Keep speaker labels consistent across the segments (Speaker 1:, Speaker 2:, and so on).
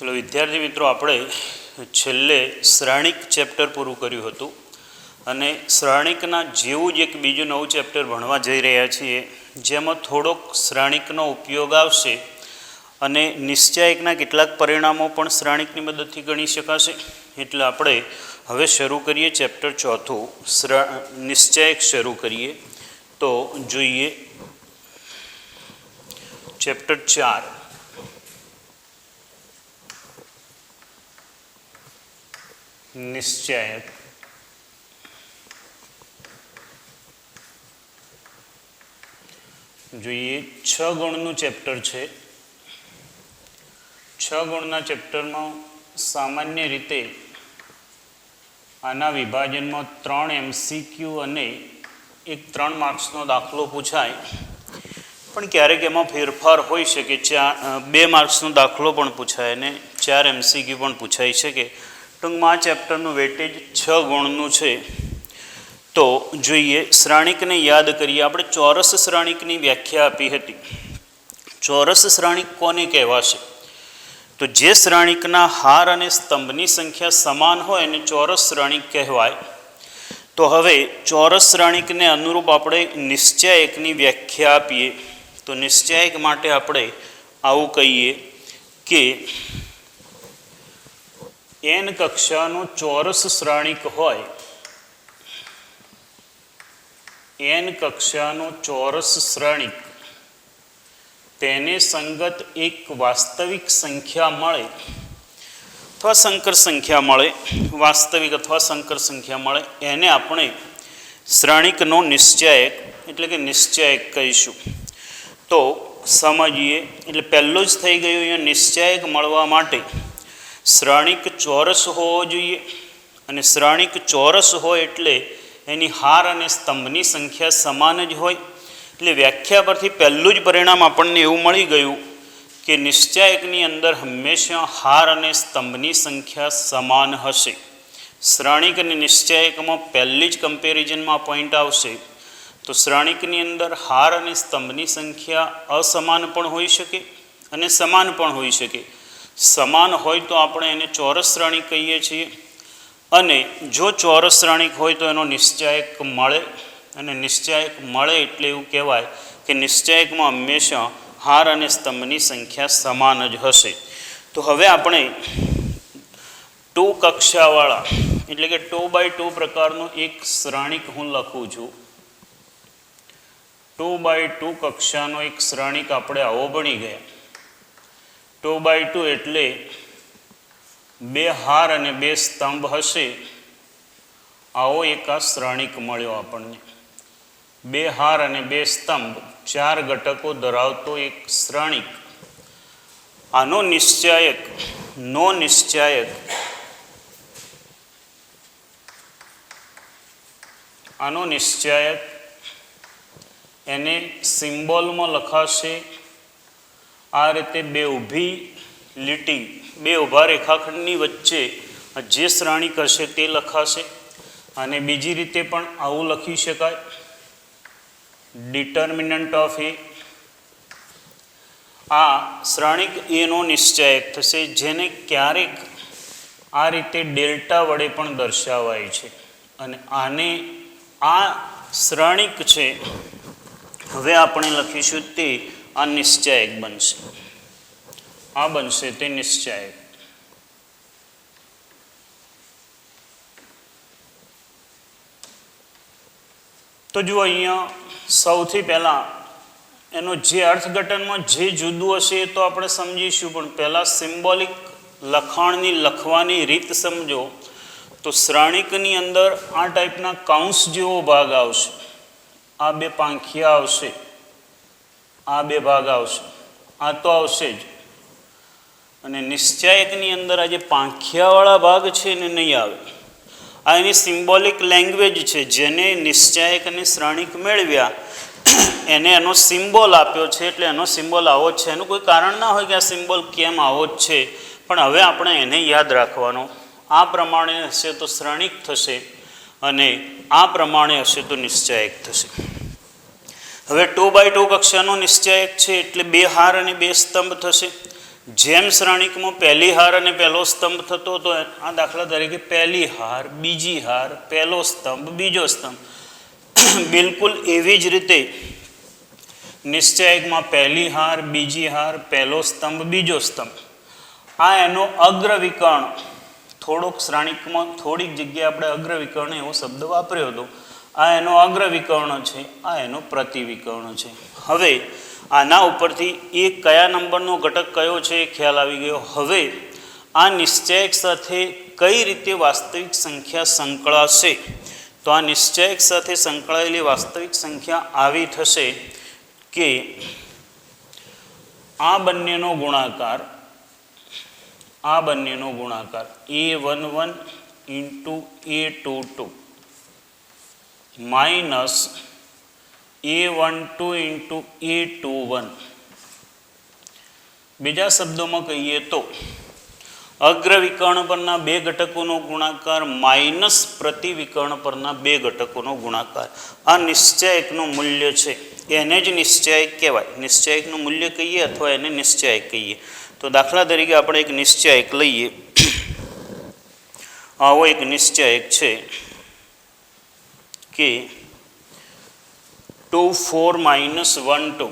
Speaker 1: चलो विद्यार्थी मित्रों, આપણે છેલ્લે શ્રાણિક ચેપ્ટર પૂરું કર્યું હતું અને શ્રાણિકના જેવું જ એક બીજું નવું ચેપ્ટર ભણવા જઈ રહ્યા છીએ, જેમાં થોડોક શ્રાણિકનો ઉપયોગ આવશે અને નિશ્ચાયકના કેટલાક પરિણામો પણ શ્રાણિકની મદદથી ગણી શકાશે. એટલે આપણે હવે શરૂ કરીએ ચેપ્ટર ચોથું, નિશ્ચાયક શરૂ કરીએ. તો જોઈએ ચેપ્ટર 4, નિશ્ચાયક. જોઈએ 6 ગુણનું ચેપ્ટર છે. 6 ગુણના ચેપ્ટરમાં સામાન્ય રીતે આના વિભાજનમાં 3 MCQ અને એક 3 માર્ક્સનો દાખલો પૂછાય, પણ ક્યારેક એમાં ફેરફાર હોઈ શકે. 2 માર્ક્સનો દાખલો પણ પૂછાય અને 4 MCQ પણ પૂછાઈ શકે. ટૂંકમાં આ ચેપ્ટરનું વેટેજ 6 ગુણનું છે. તો જોઈએ, શ્રાણિકને યાદ કરીએ. આપણે ચોરસ શ્રાણિકની વ્યાખ્યા આપી હતી. ચોરસ શ્રાણિક કોને કહેવાશે? તો જે શ્રાણિકના હાર અને સ્તંભની સંખ્યા સમાન હોય એને ચોરસ શ્રાણિક કહેવાય. તો હવે ચોરસ શ્રાણિકને અનુરૂપ આપણે નિશ્ચાયકની વ્યાખ્યા આપીએ. તો નિશ્ચાયક માટે આપણે આવું કહીએ કે n કક્ષાનો ચોરસ શ્રાણિક હોય, n કક્ષાનો ચોરસ શ્રાણિક, તેને સંગત એક વાસ્તવિક સંખ્યા મળે અથવા સંકર સંખ્યા મળે, વાસ્તવિક અથવા સંકર સંખ્યા મળે, એને આપણે શ્રાણિકનો નિશ્ચાયક એટલે કે નિશ્ચાયક કહીશું. તો સમજીએ. એટલે પહેલું જ થઈ ગયું, અહીંયા નિશ્ચાયક મળવા માટે શ્રાણિક ચોરસ હોવો જોઈએ. અને શ્રાણિક ચોરસ હોય એટલે એની હાર અને સ્તંભની સંખ્યા સમાન જ હોય. એટલે વ્યાખ્યા પરથી પહેલું જ પરિણામ આપણને એવું મળી ગયું કે નિશ્ચાયકની અંદર હંમેશા હાર અને સ્તંભની સંખ્યા સમાન હશે. શ્રાણિક અને નિશ્ચાયકમાં પહેલી જ કમ્પેરિઝનમાં પોઈન્ટ આવશે. તો શ્રાણિકની અંદર હાર અને સ્તંભની સંખ્યા અસમાન પણ હોઈ શકે અને સમાન પણ હોઈ શકે. સમાન હોય તો આપણે એને ચોરસ શ્રાણિક કહીએ છીએ, અને જો ચોરસ શ્રાણિક હોય તો એનો નિશ્ચાયક મળે. અને નિશ્ચાયક મળે એટલે એવું કહેવાય કે નિશ્ચાયકમાં હંમેશા હાર અને સ્તંભની સંખ્યા સમાન જ હશે. તો હવે આપણે 2 કક્ષાવાળા એટલે કે 2x2 પ્રકારનું એક શ્રાણિક હું લખું છું. 2x2 કક્ષાનો એક શ્રાણિક આપણે આવો બની ગયા. 2x2 એટલે 2 હાર અને 2 સ્તંભ હશે. આવો એક આ શ્રાણિક મળ્યો આપણને. 2 હાર અને 2 સ્તંભ, 4 ઘટકો ધરાવતો એક શ્રાણિક. આનો નિશ્ચાયક, નો નિશ્ચાયક, આનો નિશ્ચાયક એને સિમ્બોલમાં લખાશે આ રીતે. 2 ઊભી લીટી, 2 ઊભા રેખાખંડની વચ્ચે જે શ્રાણિક હશે તે લખાશે. અને બીજી રીતે પણ આવું લખી શકાય, ડિટર્મિનન્ટ ઓફ એ. આ શ્રાણિક એનો નિશ્ચાયક થશે, જેને ક્યારેક આ રીતે ડેલ્ટા વડે પણ દર્શાવાય છે. અને આને આ શ્રાણિક છે, હવે આપણે લખીશું તે આ નિશ્ચાયક બનશે. આ બનશે તે નિશ્ચાયક. તો જુઓ, અહીંયા સૌથી પહેલાં એનો જે અર્થઘટનમાં જે જુદું હશે એ તો આપણે સમજીશું, પણ પહેલાં સિમ્બોલિક લખાણની લખવાની રીત સમજો. તો શ્રાણિકની અંદર આ ટાઈપના કાઉન્સ જેવો ભાગ આવશે. આ 2 પાંખિયા આવશે, આ 2 ભાગ આવશે, આ તો આવશે જ. અને નિશ્ચાયકની અંદર આ જે પાંખિયાવાળા ભાગ છે એને નહીં આવે. આ એની સિમ્બોલિક લેંગ્વેજ છે. જેને નિશ્ચાયક અને શ્રાણિક મેળવ્યા એને એનો સિમ્બોલ આપ્યો છે, એટલે એનો સિમ્બોલ આવો જ છે. એનું કોઈ કારણ ના હોય કે આ સિમ્બોલ કેમ આવો જ છે, પણ હવે આપણે એને યાદ રાખવાનો. આ પ્રમાણે હશે તો શ્રાણિક થશે અને આ પ્રમાણે હશે તો નિશ્ચાયક થશે. હવે 2x2 કક્ષાનો નિશ્ચાયક છે એટલે 2 હાર અને 2 સ્તંભ થશે. જેમ શ્રેણિકમાં પહેલી હાર અને પહેલો સ્તંભ થતો હતો, આ દાખલા તરીકે પહેલી હાર, બીજી હાર, પહેલો સ્તંભ, બીજો સ્તંભ, બિલકુલ એવી જ રીતે નિશ્ચયકમાં પહેલી હાર, બીજી હાર, પહેલો સ્તંભ, બીજો સ્તંભ, આ એનો અગ્રવિકર્ણ. થોડોક શ્રેણિકમાં થોડીક જગ્યાએ આપણે અગ્રવિકર્ણ એવો શબ્દ વાપર્યો હતો. આ એનો અગ્રવિકર્ણ છે, આ એનો પ્રતિવિકર્ણ છે. હવે આના ઉપરથી એ કયા નંબરનો ઘટક કયો છે એ ખ્યાલ આવી ગયો. હવે આ નિશ્ચયક સાથે કઈ રીતે વાસ્તવિક સંખ્યા સંકળાશે? તો આ નિશ્ચયક સાથે સંકળાયેલી વાસ્તવિક સંખ્યા આવી થશે કે આ બંનેનો ગુણાકાર A11 into A22 minus A12 into A21. બીજા શબ્દોમાં કહીએ તો અગ્રવિકર્ણ પરના બે ઘટકોનો ગુણાકાર માઇનસ પ્રતિવિકર્ણ પરના બે ઘટકોનો ગુણાકાર. આ નિશ્ચયકનું મૂલ્ય છે, એને જ નિશ્ચયક કહેવાય. નિશ્ચયકનું મૂલ્ય કહીએ અથવા એને નિશ્ચયક કહીએ. તો દાખલા તરીકે આપણે એક નિશ્ચયક લઈએ. આવો એક નિશ્ચયક છે કે 2 4 -1 2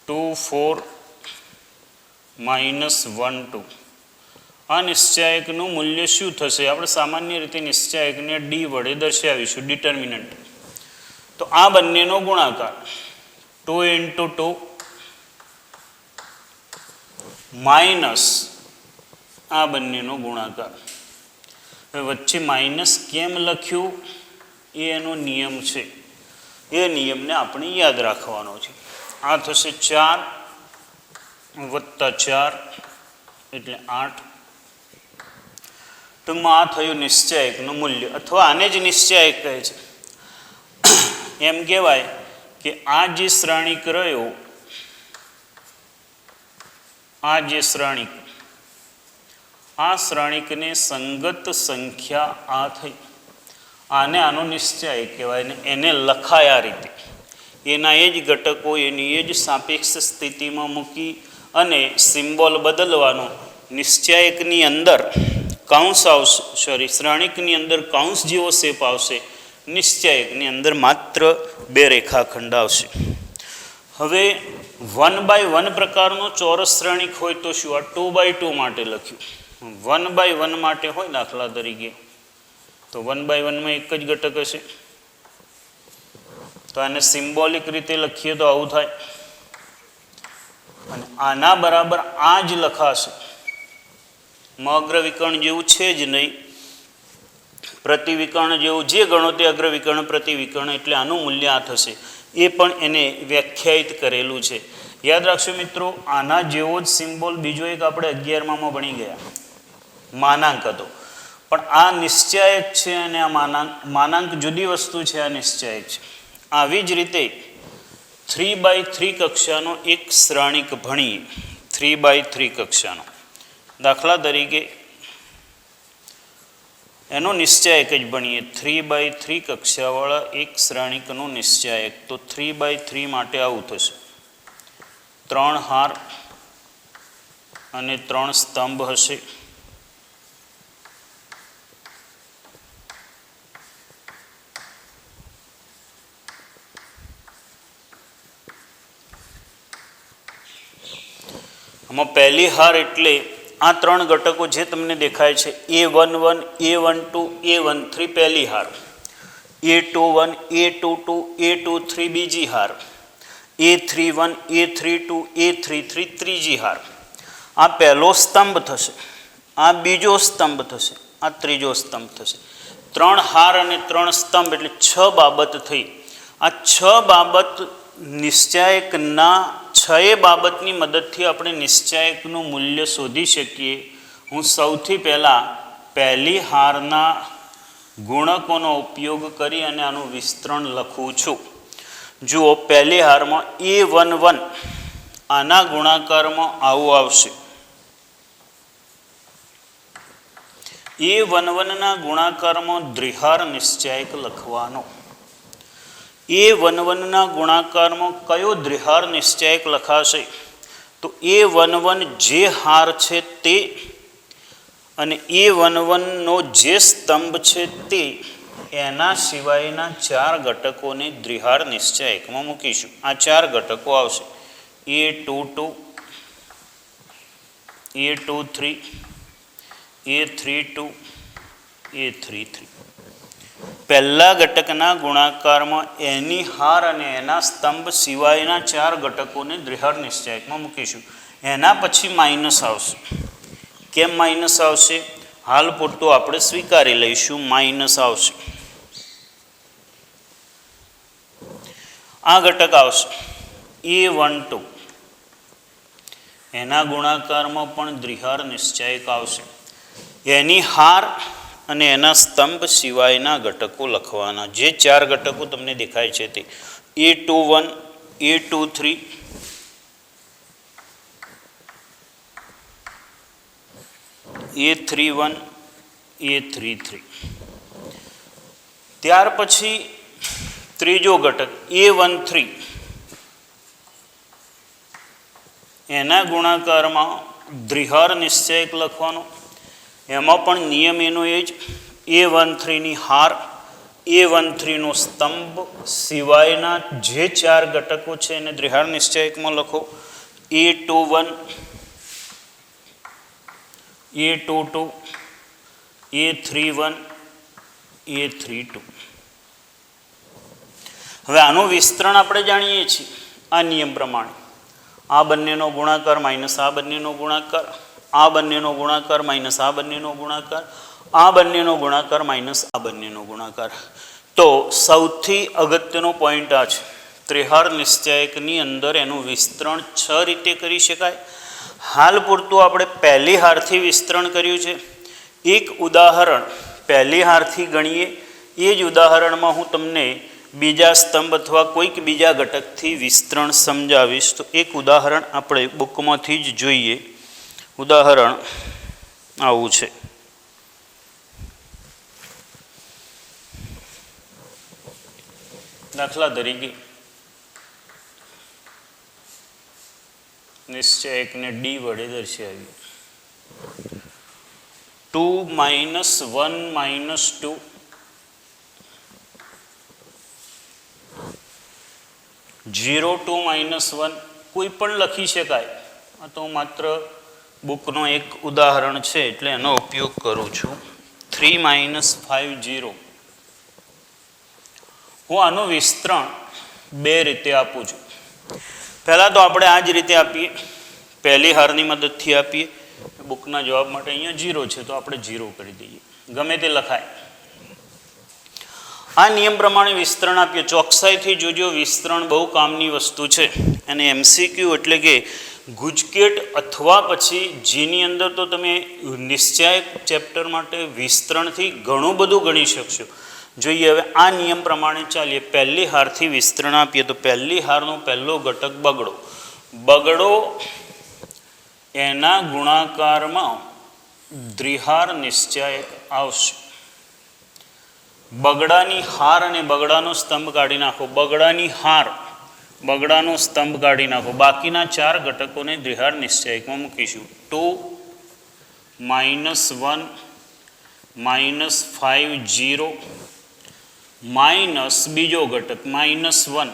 Speaker 1: 2 4 -1 2. આ નિશ્ચયકનું મૂલ્ય શું થશે? આપણે સામાન્ય રીતે નિશ્ચયકને ડી વડે દર્શાવીશું, ડિટર્મિનન્ટ. તો આ બંનેનો ગુણાકાર 2 × 2 માઇનસ આ બંનેનો ગુણાકાર. હવે વચ્ચે માઇનસ કેમ લખ્યું એ એનો નિયમ છે, એ નિયમને આપણે યાદ રાખવાનો છે. આ થશે 4 + 4 એટલે 8. ટૂંકમાં આ થયું નિશ્ચયકનું મૂલ્ય, અથવા આને જ નિશ્ચયક કહે છે. એમ કહેવાય કે આ જે શ્રેણિક રહ્યો, આ જે શ્રેણિક, આ શ્રેણિકને સંગત સંખ્યા આ થઈ, આને આનો નિશ્ચયક કહેવાય. ને એને લખાય આ રીતે, એના એ જ ઘટકો એની એ જ સાપેક્ષ સ્થિતિમાં મૂકી અને સિમ્બોલ બદલવાનો. નિશ્ચયકની અંદર કૌંસ આવશે, શ્રેણિકની અંદર કૌંસ જેવો શેપ આવશે, નિશ્ચયકની અંદર માત્ર બે રેખાખંડ આવશે. હવે 1/1 પ્રકારનો ચોરસ શ્રેણિક હોય તો શું? આ 2/2 માટે લખ્યું. 1/1 માટે હોય દાખલા તરીકે તો 1/1 એક જ ઘટક હશે. તો આને સિમ્બોલિક રીતે લખીએ તો આવું થાય. અને આના બરાબર આ જ લખાશે. અગ્રવિકર્ણ જેવું છે જ નહીં, પ્રતિવિકર્ણ જેવું જે ગણો તે અગ્રવિકર્ણ પ્રતિવિકર્ણ, એટલે આનું મૂલ્ય આ થશે. એ પણ એને વ્યાખ્યાયિત કરેલું છે. યાદ રાખશો મિત્રો, આના જેવો જ સિમ્બોલ બીજો એક આપણે 11માં ભણી ગયા, માનાંક હતો. પણ આ નિશ્ચયક છે અને આ માનાંક જુદી વસ્તુ છે, આ નિશ્ચયક છે. આવી જ રીતે 3/3 કક્ષાનો એક શ્રેણિક ભણીએ. 3/3 કક્ષાનો દાખલા તરીકે એનો નિશ્ચયક જ ભણીએ. 3/3 કક્ષાવાળા એક શ્રેણિકનો નિશ્ચયક. તો 3/3 માટે આવું થશે: 3 હાર અને 3 સ્તંભ હશે. આમાં પહેલી હાર એટલે આ 3 ઘટકો જે તમને દેખાય છે, A11, A12, A13 પહેલી હાર, A21, A22, A23 બીજી હાર, A31, A32, A33 ત્રીજી હાર. આ પહેલો સ્તંભ થશે, આ બીજો સ્તંભ થશે, આ ત્રીજો સ્તંભ થશે. 3 હાર અને 3 સ્તંભ એટલે 6 બાબત થઈ. આ 6 બાબત નિશ્ચયકના 6 બાબતની મદદથી આપણે નિશ્ચયકનું મૂલ્ય શોધી શકીએ. હું સૌથી પહેલાં પહેલી હારના ગુણકોનો ઉપયોગ કરી અને આનું વિસ્તરણ લખું છું. જુઓ, પહેલી હારમાં A11 આના ગુણાકારમાં આવું આવશે. A11ના ગુણાકારમાં દ્વિહાર નિશ્ચયક લખવાનો. A11 ગુણાકારમાં કયો દ્વિહાર નિશ્ચયક લખાશે? તો A11 જે હાર છે તે અને A11 જે સ્તંભ છે તે એના સિવાયના 4 ઘટકોને દ્વિહાર નિશ્ચયકમાં મૂકીશું. આ 4 ઘટકો આવશે: A22, A23, A32, A33. પહેલા ઘટકના ગુણાકારમાં એની હાર અને એના સ્તંભ સિવાયના 4 ઘટકોને દ્વિહાર નિશ્ચયકમાં મૂકીશું. એના પછી માઇનસ આવશે. કેમ માઇનસ આવશે? હાલ પૂરતું આપણે સ્વીકારી લઈશું, માઇનસ આવશે. આ ઘટક આવશે A12, એના ગુણાકારમાં પણ દ્વિહાર નિશ્ચયક આવશે. એની હાર અને એના સ્તંભ સિવાયના ઘટકો લખવાના. જે 4 ઘટકો તમને દેખાય છે તે A21, A23, A31, A33. ત્યાર પછી ત્રીજો ઘટક A13, એના ગુણાકારમાં દ્વિહાર નિશ્ચયક લખવાનો. એમાં પણ નિયમ એનો એ જ, A13ની હાર, A13નો સ્તંભ સિવાયના જે 4 ઘટકો છે એને દ્વિહાર નિશ્ચયકમાં લખો. A21, A22, A31, A32. હવે આનું વિસ્તરણ આપણે જાણીએ છીએ આ નિયમ પ્રમાણે. આ બંનેનો ગુણાકાર માઇનસ આ બંનેનો ગુણાકાર, આ બંનેનો ગુણાકાર માઇનસ આ બંનેનો ગુણાકાર, આ બંનેનો ગુણાકાર માઇનસ આ બંનેનો ગુણાકાર. તો સૌથી અગત્યનો પોઈન્ટ આ છે. ત્રિહાર નિશ્ચયકની અંદર એનું વિસ્તરણ 6 રીતે કરી શકાય. હાલ પૂરતું આપણે પહેલી હારથી વિસ્તરણ કર્યું છે. એક ઉદાહરણ પહેલી હારથી ગણીએ. એ જ ઉદાહરણમાં હું તમને બીજા સ્તંભ અથવા કોઈક બીજા ઘટકથી વિસ્તરણ સમજાવીશ. તો એક ઉદાહરણ આપણે બુકમાંથી જ જોઈએ. ઉદાહરણ આવું છે. દાખલા તરીકે નિશ્ચયકને D વડે દર્શાવીએ. 2 - 1 - 2 0 2 -1 કોઈ પણ લખી શકાય. આ તો માત્ર બુકનો એક ઉદાહરણ છે એટલે એનો ઉપયોગ કરું છું. 3 - 5 0. હું આનું વિસ્તરણ 2 રીતે આપું છું. પહેલાં તો આપણે આ જ રીતે આપીએ, પહેલી હારની મદદથી આપીએ. બુકના જવાબ માટે અહીંયા 0 છે તો આપણે 0 કરી દઈએ, ગમે તે લખાય. આ નિયમ પ્રમાણે વિસ્તરણ આપીએ. ચોકસાઈથી જોજો, વિસ્તરણ બહુ કામની વસ્તુ છે. અને MCQ એટલે કે ગુજકેટ અથવા પછી જેની અંદર તો તમે નિશ્ચયક ચેપ્ટર માટે વિસ્તરણથી ઘણું બધું ગણી શકશો. જોઈએ હવે આ નિયમ પ્રમાણે ચાલીએ. પહેલી હારથી વિસ્તરણ આપીએ તો પહેલી હારનો પહેલો ઘટક બગડો. બગડો એના ગુણાકારમાં દ્વિહાર નિશ્ચયક આવશે. બગડાની હાર અને બગડાનો સ્તંભ કાઢી નાખો. બગડાની હાર, બગડાનો સ્તંભ કાઢી નાખો. બાકીના 4 ઘટકોને દ્વિહાર નિશ્ચયકમાં મૂકીશું. 2 - 1 -5 0 માઇનસ બીજો ઘટક -1.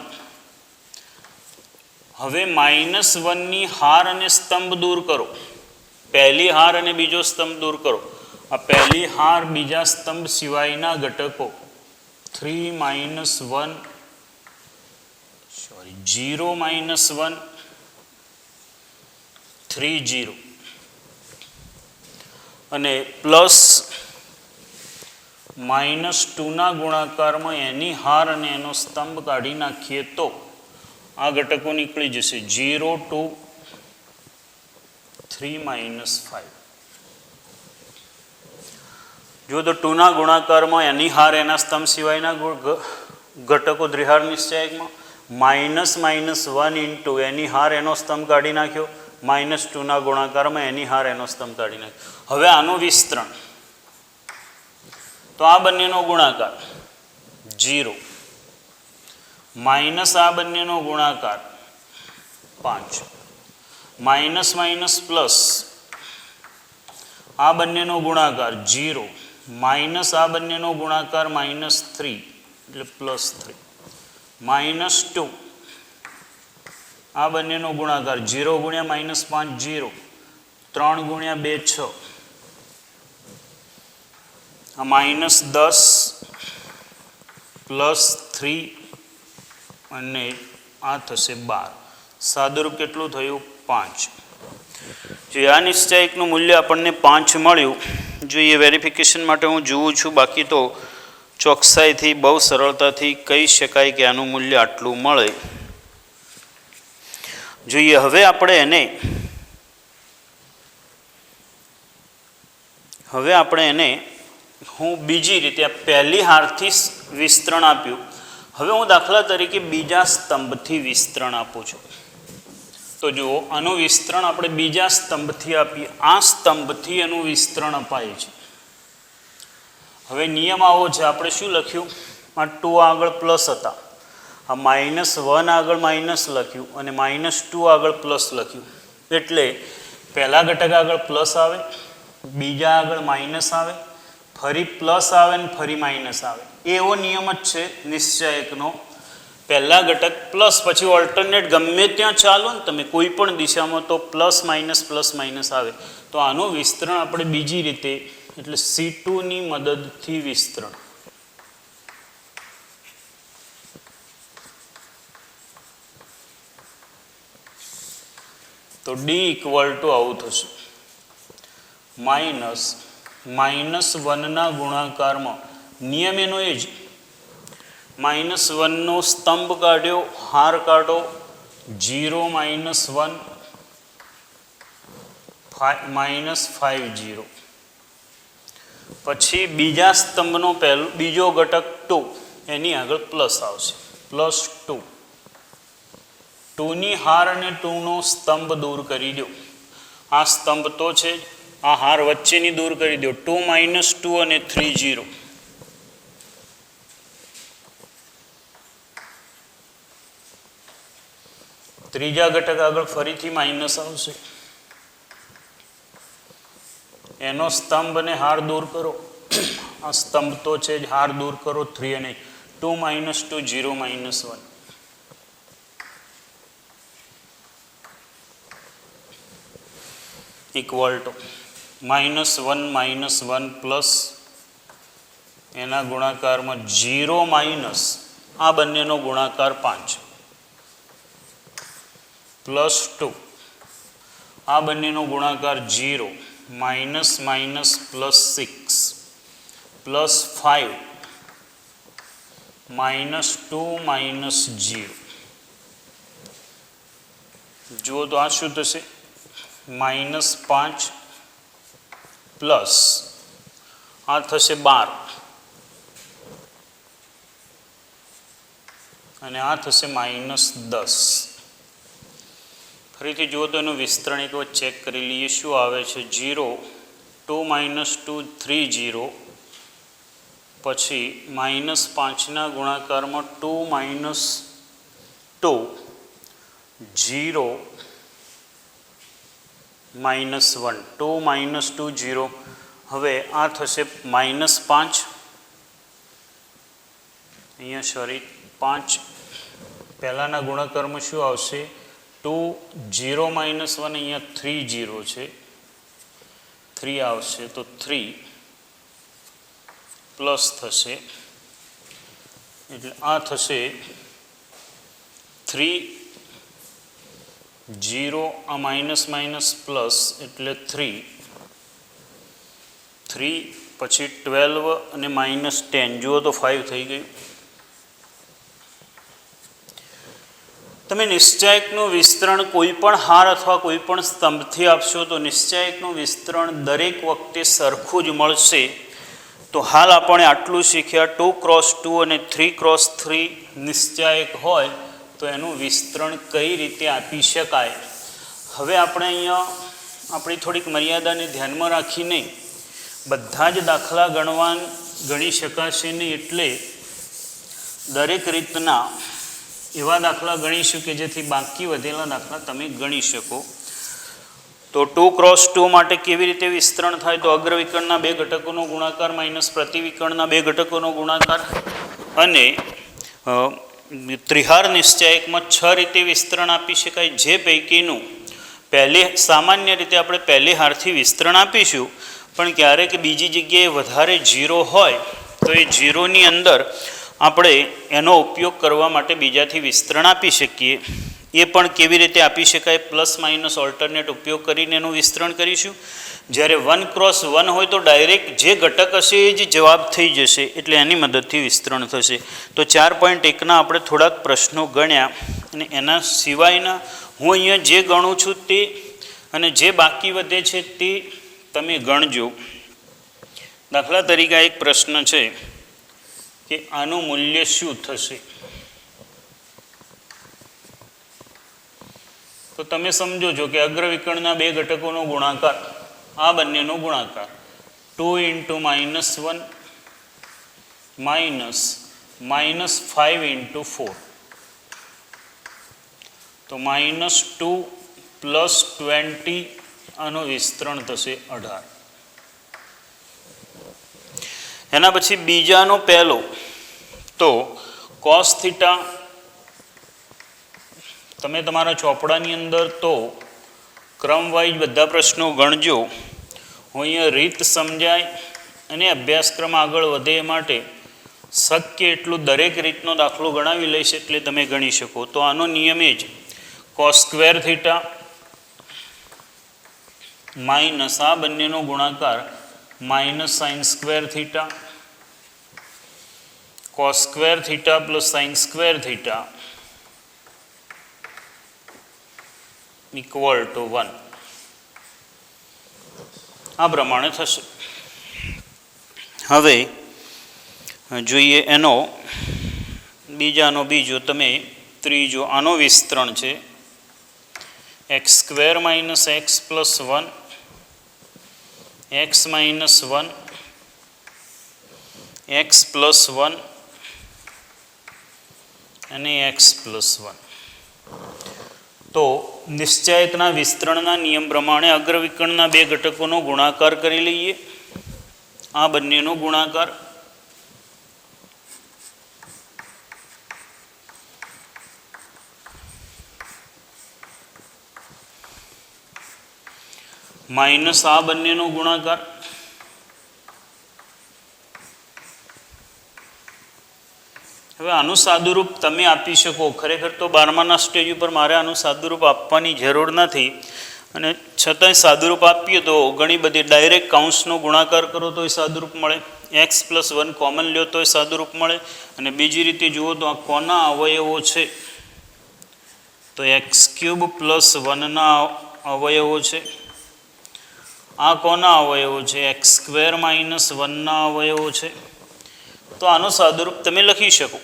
Speaker 1: હવે -1ની હાર અને સ્તંભ દૂર કરો. પહેલી હાર અને બીજો સ્તંભ દૂર કરો. આ પહેલી હાર બીજા સ્તંભ સિવાયના ઘટકો 3 - 1 0 - 1 3 0 અને પ્લસ -2ના ગુણાકારમાં એની હાર અને એનો સ્તંભ કાઢી નાખીએ તો આ ઘટકો નીકળી જશે. 0 2 3 - 5. જો તો 2ના ગુણાકારમાં એની હાર એના સ્તંભ સિવાયના ઘટકો દ્વિહાર નિશ્ચયકમાં, -1 ઇન્ટુ એની હાર એનો સ્તંભ કાઢી નાખ્યો, -2ના ગુણાકારમાં એની હાર એનો સ્તંભ કાઢી નાખ્યો. હવે આનું વિસ્તરણ તો આ બંનેનો ગુણાકાર 0 માઇનસ આ બંનેનો ગુણાકાર 5, માઇનસ માઇનસ પ્લસ આ બંનેનો ગુણાકાર 0, માઇનસ આ બંનેનો ગુણાકાર -3 એટલે +3, -2 આ બંનેનો ગુણાકાર 0 ગુણ્યા -5 0, 3 ગુણ્યા 2 6, આ -10 +3 અને આ થશે 12. સાદુરૂપ કેટલું થયું? 5. જો આ નિશ્ચાયકનું મૂલ્ય આપણને 5 મળ્યું. જો એ વેરિફિકેશન માટે હું જોઉં છું, બાકી તો ચોકસાઈથી બહુ સરળતાથી કહી શકાય કે આનું મૂલ્ય આટલું મળે. જોઈએ હવે આપણે એને હું બીજી રીતે પહેલી હારથી વિસ્તરણ આપ્યું. હવે હું દાખલા તરીકે બીજા સ્તંભથી વિસ્તરણ આપું છું. તો જુઓ, આનું વિસ્તરણ આપણે બીજા સ્તંભથી આપીએ. આ સ્તંભથી એનું વિસ્તરણ અપાય છે. હવે નિયમ આવો છે, આપણે શું લખ્યું? આ 2 આગળ પ્લસ હતા, આ -1 આગળ માઇનસ લખ્યું અને -2 આગળ પ્લસ લખ્યું. એટલે પહેલા ઘટક આગળ પ્લસ આવે, બીજા આગળ માઇનસ આવે, ફરી પ્લસ આવે ને ફરી માઇનસ આવે. એવો નિયમ જ છે નિશ્ચાયકનો. પહેલા ઘટક પ્લસ, પછી ઓલ્ટરનેટ ગમે ત્યાં ચાલો ને તમે કોઈ પણ દિશામાં, તો પ્લસ માઇનસ આવે. તો આનું વિસ્તરણ આપણે બીજી રીતે, એટલે C2ની મદદથી વિસ્તરણ. તો D = આવું થશે, -1ના ગુણાકારમાં નિયમ એનો એ જ, -1નો સ્તંભ કાઢ્યો, હાર કાઢો, 0 -1 -5 0. પછી બીજા સ્તંભનો બીજો ઘટક 2, એની આગળ પ્લસ આવશે, +2. 2ની હાર અને 2નો સ્તંભ દૂર કરી દો. આ સ્તંભ તો છે, આ હાર વચ્ચેની દૂર કરી દો. 2 - 2 અને 3 0. ત્રીજા ઘટક આગળ ફરીથી માઇનસ આવશે, એનો સ્તંભ અને હાર દૂર કરો. આ સ્તંભ તો છે જ, હાર દૂર કરો. 3 અને 2 - 2 0 -1. ઇક્વલ ટુ -1 પ્લસ એના ગુણાકારમાં 0 માઇનસ આ બંનેનો ગુણાકાર 5 +2 આ બંનેનો ગુણાકાર 0 -6 +5 -2 -0. જુઓ તો આ શું થશે? -5 પ્લસ આ થશે 12 અને આ થશે -10. ફરીથી જુઓ તો એનું વિસ્તરણ એક વખત ચેક કરી લઈએ શું આવે છે. 0 2 - 2 3 0, પછી -5ના ગુણાકારમાં 2 - 2 0 -1 2 - 2 0. હવે આ થશે -5, અહીંયા સોરી 5 પહેલાંના ગુણાકારમાં શું આવશે? 2 0 - 1 અહીંયા 3 0 છે, 3 આવશે. તો 3 પ્લસ થશે, એટલે આ થશે 3 0 આ માઇનસ પ્લસ એટલે 3 પછી 12 અને -10. જુઓ તો 5 થઈ ગયું. તમે નિશ્ચાયકનું વિસ્તરણ કોઈ પણ હાર અથવા કોઈ પણ સ્તંભથી આપશો તો નિશ્ચાયકનું વિસ્તરણ દરેક વખતે સરખું જ મળશે. તો હાલ આપણે આટલું શીખ્યા. 2x2 અને 3x3 નિશ્ચાયક હોય તો એનું વિસ્તરણ કઈ રીતે આપી શકાય. હવે આપણે અહીંયા આપણી થોડીક મર્યાદાને ધ્યાનમાં રાખીને બધા જ દાખલા ગણી શકાશે નહીં, એટલે દરેક રીતના એવા દાખલા ગણીશું કે જેથી બાકી વધેલા દાખલા તમે ગણી શકો. તો 2x2 માટે કેવી રીતે વિસ્તરણ થાય? તો અગ્રવિકર્ણના બે ઘટકોનો ગુણાકાર માઇનસ પ્રતિવિકર્ણના બે ઘટકોનો ગુણાકાર, અને ત્રિહાર નિશ્ચયકમાં 6 રીતે વિસ્તરણ આપી શકાય, જે પૈકીનું સામાન્ય રીતે આપણે પહેલે હારથી વિસ્તરણ આપીશું, પણ ક્યારેક બીજી જગ્યાએ વધારે જીરો હોય તો એ જીરોની અંદર આપણે એનો ઉપયોગ કરવા માટે બીજાથી વિસ્તરણ આપી શકીએ. એ પણ કેવી રીતે આપી શકાય? પ્લસ માઇનસ ઓલ્ટરનેટ ઉપયોગ કરીને એનું વિસ્તરણ કરીશું. જ્યારે 1x1 હોય તો ડાયરેક્ટ જે ઘટક હશે એ જ જવાબ થઈ જશે, એટલે એની મદદથી વિસ્તરણ થશે. તો 4.1ના આપણે થોડાક પ્રશ્નો ગણ્યા, અને એના સિવાયના હું અહીંયા જે ગણું છું તે, અને જે બાકી વધે છે તે તમે ગણજો. દાખલા તરીકે એક પ્રશ્ન છે કે આનું મૂલ્ય શું થશે? તો તમે સમજો છો કે અગ્રવિકર્ણના બે ઘટકોનો ગુણાકાર, આ બંનેનો ગુણાકાર 2 × -1 -5 × 4, તો -2 + 20, આનું વિસ્તરણ થશે 18. એના પછી બીજાનો પહેલો, તો cos θ, તમે તમારા ચોપડાની અંદર તો ક્રમવાઇઝ બધા પ્રશ્નો ગણજો. હું અહીંયા રીત સમજાય અને અભ્યાસક્રમ આગળ વધે એ માટે શક્ય એટલું દરેક રીતનો દાખલો ગણાવી લઈશ, એટલે તમે ગણી શકો. તો આનો નિયમ એ જ, cos² θ માઇનસ આ બંનેનો ગુણાકાર -sin² θ, cos² θ + sin² θ = 1. આ પ્રમાણે થશે. હવે જોઈએ એનો બીજો તમે ત્રીજો, આનો વિસ્તરણ છે x² - x + 1, x - 1, x + 1 અને x + 1. તો નિશ્ચયકના વિસ્તરણના નિયમ પ્રમાણે અગ્રવિકર્ણના બે ઘટકોનો ગુણાકાર કરી લઈએ. આ બંનેનો ગુણાકાર માઇનસ આ બંનેનો ગુણાકાર, હવે આનું સાદુરૂપ તમે આપી શકો. ખરેખર તો 12માના સ્ટેજ ઉપર મારે આનું સાદુરૂપ આપવાની જરૂર નથી, અને છતાંય સાદુરૂપ આપીએ તો ઘણી બધી ડાયરેક્ટ કાઉન્સનો ગુણાકાર કરો તો એ સાદુરૂપ મળે, x + 1 કોમન લ્યો તો એ સાદુરૂપ મળે, અને બીજી રીતે જુઓ તો આ કોના અવયવો છે? તો x³ + 1ના અવયવો છે. આ કોના અવયવો છે? x² - 1ના અવયવો છે. તો આનો સાદુરૂપ તમે લખી શકો,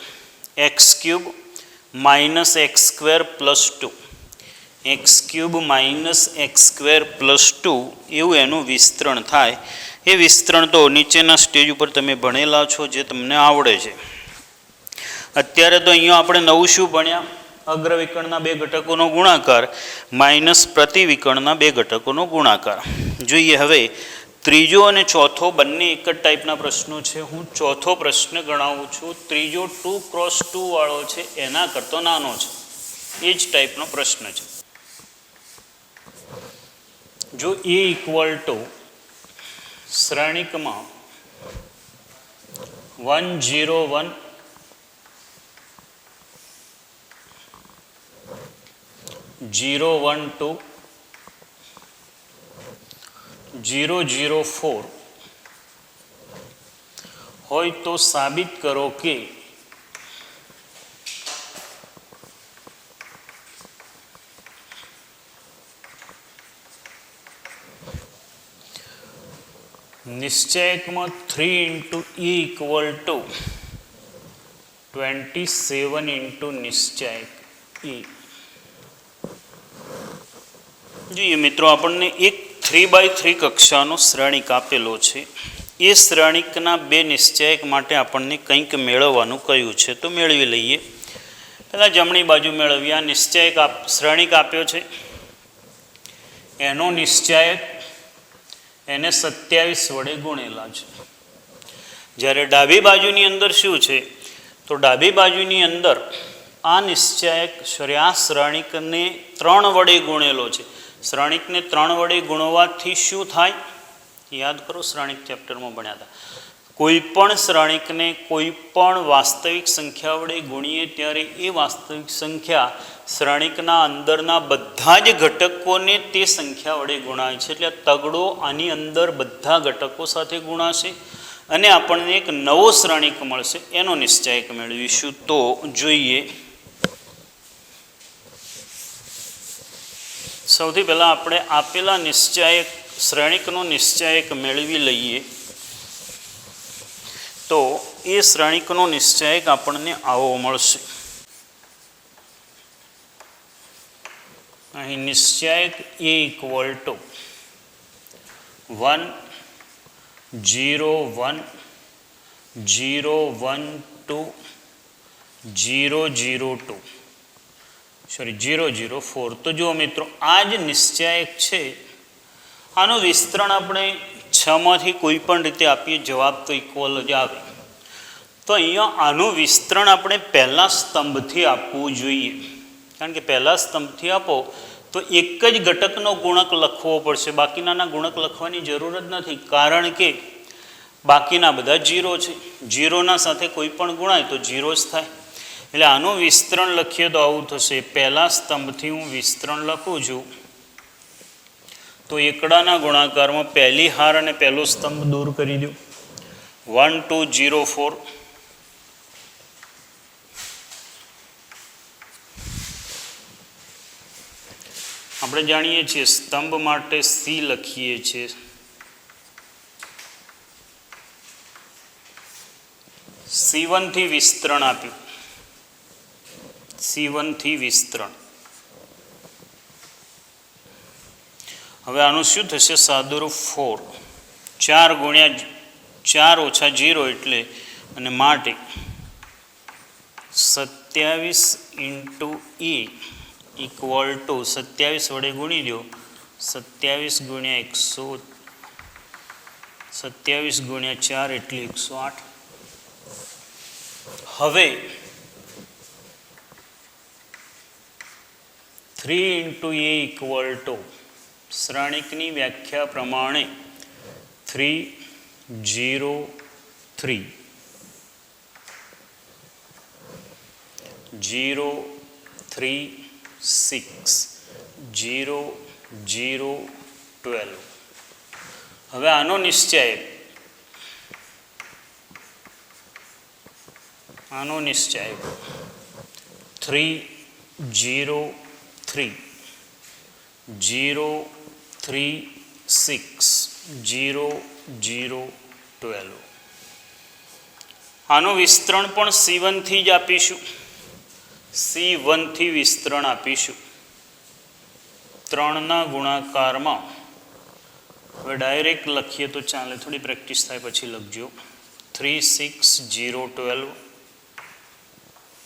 Speaker 1: x³ - x² + 2, x³ - x² + 2, એવું એનું વિસ્તરણ થાય. એ વિસ્તરણ તો નીચેના સ્ટેજ ઉપર તમે ભણેલા છો, જે તમને આવડે છે. અત્યારે તો અહીંયા આપણે નવું શું ભણ્યા? અગ્રવિકર્ણના બે ઘટકોનો ગુણાકાર માઇનસ પ્રતિવિકર્ણના બે ઘટકોનો ગુણાકાર. જોઈએ હવે ત્રીજો અને ચોથો બંને એક જ ટાઈપના પ્રશ્નો છે. હું ચોથો પ્રશ્ન ગણાવું છું. ત્રીજો 2x2 વાળો છે, એના કરતો નાનો છે, એ જ ટાઈપનો પ્રશ્ન છે. જો a = શ્રેણિકમાં 1 0 1 0 1 2 0 0 4 હોય તો સાબિત કરો કે નિશ્ચયકમાં 3 × e = 27 × નિશ્ચયક e. જોઈએ મિત્રો, આપણને એક 3x3 કક્ષાનો શ્રેણિક આપેલો છે. એ શ્રેણિકના બે નિશ્ચયક માટે આપણને કંઈક મેળવવાનું કહ્યું છે, તો મેળવી લઈએ. પહેલાં જમણી બાજુ મેળવીએ. આ નિશ્ચયક શ્રેણિક આપ્યો છે, એનો નિશ્ચયક એને 27 વડે ગુણેલા છે. જ્યારે ડાબી બાજુની અંદર શું છે, તો ડાબી બાજુની અંદર આ નિશ્ચયક આ શ્રેણિકને 3 વડે ગુણેલો છે. શ્રેણિકને 3 વડે ગુણવાથી શું થાય? યાદ કરો, શ્રેણિક ચેપ્ટરમાં ભણ્યા હતા. કોઈ પણ શ્રેણિકને કોઈ પણ વાસ્તવિક સંખ્યા વડે ગુણીએ ત્યારે એ વાસ્તવિક સંખ્યા શ્રેણિકના અંદરના બધા જ ઘટકોને તે સંખ્યા વડે ગુણાય છે. એટલે તગડો આની અંદર બધા ઘટકો સાથે ગુણાશે અને આપણને એક નવો શ્રેણિક મળશે. એનો નિશ્ચયક મેળવીશું. તો જોઈએ, સૌથી પહેલાં આપણે આપેલા નિશ્ચયક શ્રેણિકનો નિશ્ચયક મેળવી લઈએ. તો એ શ્રેણિકનો નિશ્ચયક આપણને આવો મળશે. અહીં નિશ્ચયક એ ઇક્વલ ટુ 1 0 1 0 1 2 0 0 2 0 0 4. તો જુઓ મિત્રો, આ જ નિશ્ચયક છે, આનું વિસ્તરણ આપણે 6માંથી કોઈ પણ રીતે આપીએ, જવાબ તો ઇક્વલ જ આવે. તો અહીંયા આનું વિસ્તરણ આપણે પહેલા સ્તંભથી આપવું જોઈએ, કારણ કે પહેલા સ્તંભથી આપો તો એક જ ઘટકનો ગુણક લખવો પડશે, બાકીનાના ગુણક લખવાની જરૂર જ નથી, કારણ કે બાકીના બધા 0 છે. 0ના સાથે કોઈ પણ ગુણાય તો 0 જ થાય. એટલે આનું વિસ્તરણ લખીએ તો આવું થશે. પહેલા સ્તંભથી હું વિસ્તરણ લખું છું તો એકડાના ગુણાકારમાં પહેલી હાર અને પહેલો સ્તંભ દૂર કરી દો. 1 2 0 4. આપણે જાણીએ છીએ સ્તંભ માટે સી લખીએ છીએ. C1 થી વિસ્તરણ આપ્યું, C1 થી વિસ્તરણ. હવે આનું શું થશે? સાદુરૂપ 4. 4 ગુણ્યા 4 ઓછા 0 એટલે અને માટે 27 ઇન્ટુ E ઇક્વલ ટુ 27 વડે ગુણી દો. 27 ગુણ્યા 100, 27 ગુણ્યા 4 એટલે 108. હવે 3 ઇન્ટુ એ ઇક્વલ ટુ શ્રેણિકની વ્યાખ્યા પ્રમાણે 3 0 3 0 3 6 0 0 12. હવે આનો નિશ્ચયક, આનો નિશ્ચયક 3 0 3 0 3 6 0 0 12. આનું વિસ્તરણ પણ C1 થી જ આપીશું. C1 થી વિસ્તરણ આપીશું 3ના ગુણાકારમાં. હવે ડાયરેક્ટ લખીએ તો ચાલે, થોડી પ્રેક્ટિસ થાય પછી લખજો. 3 6 0 12.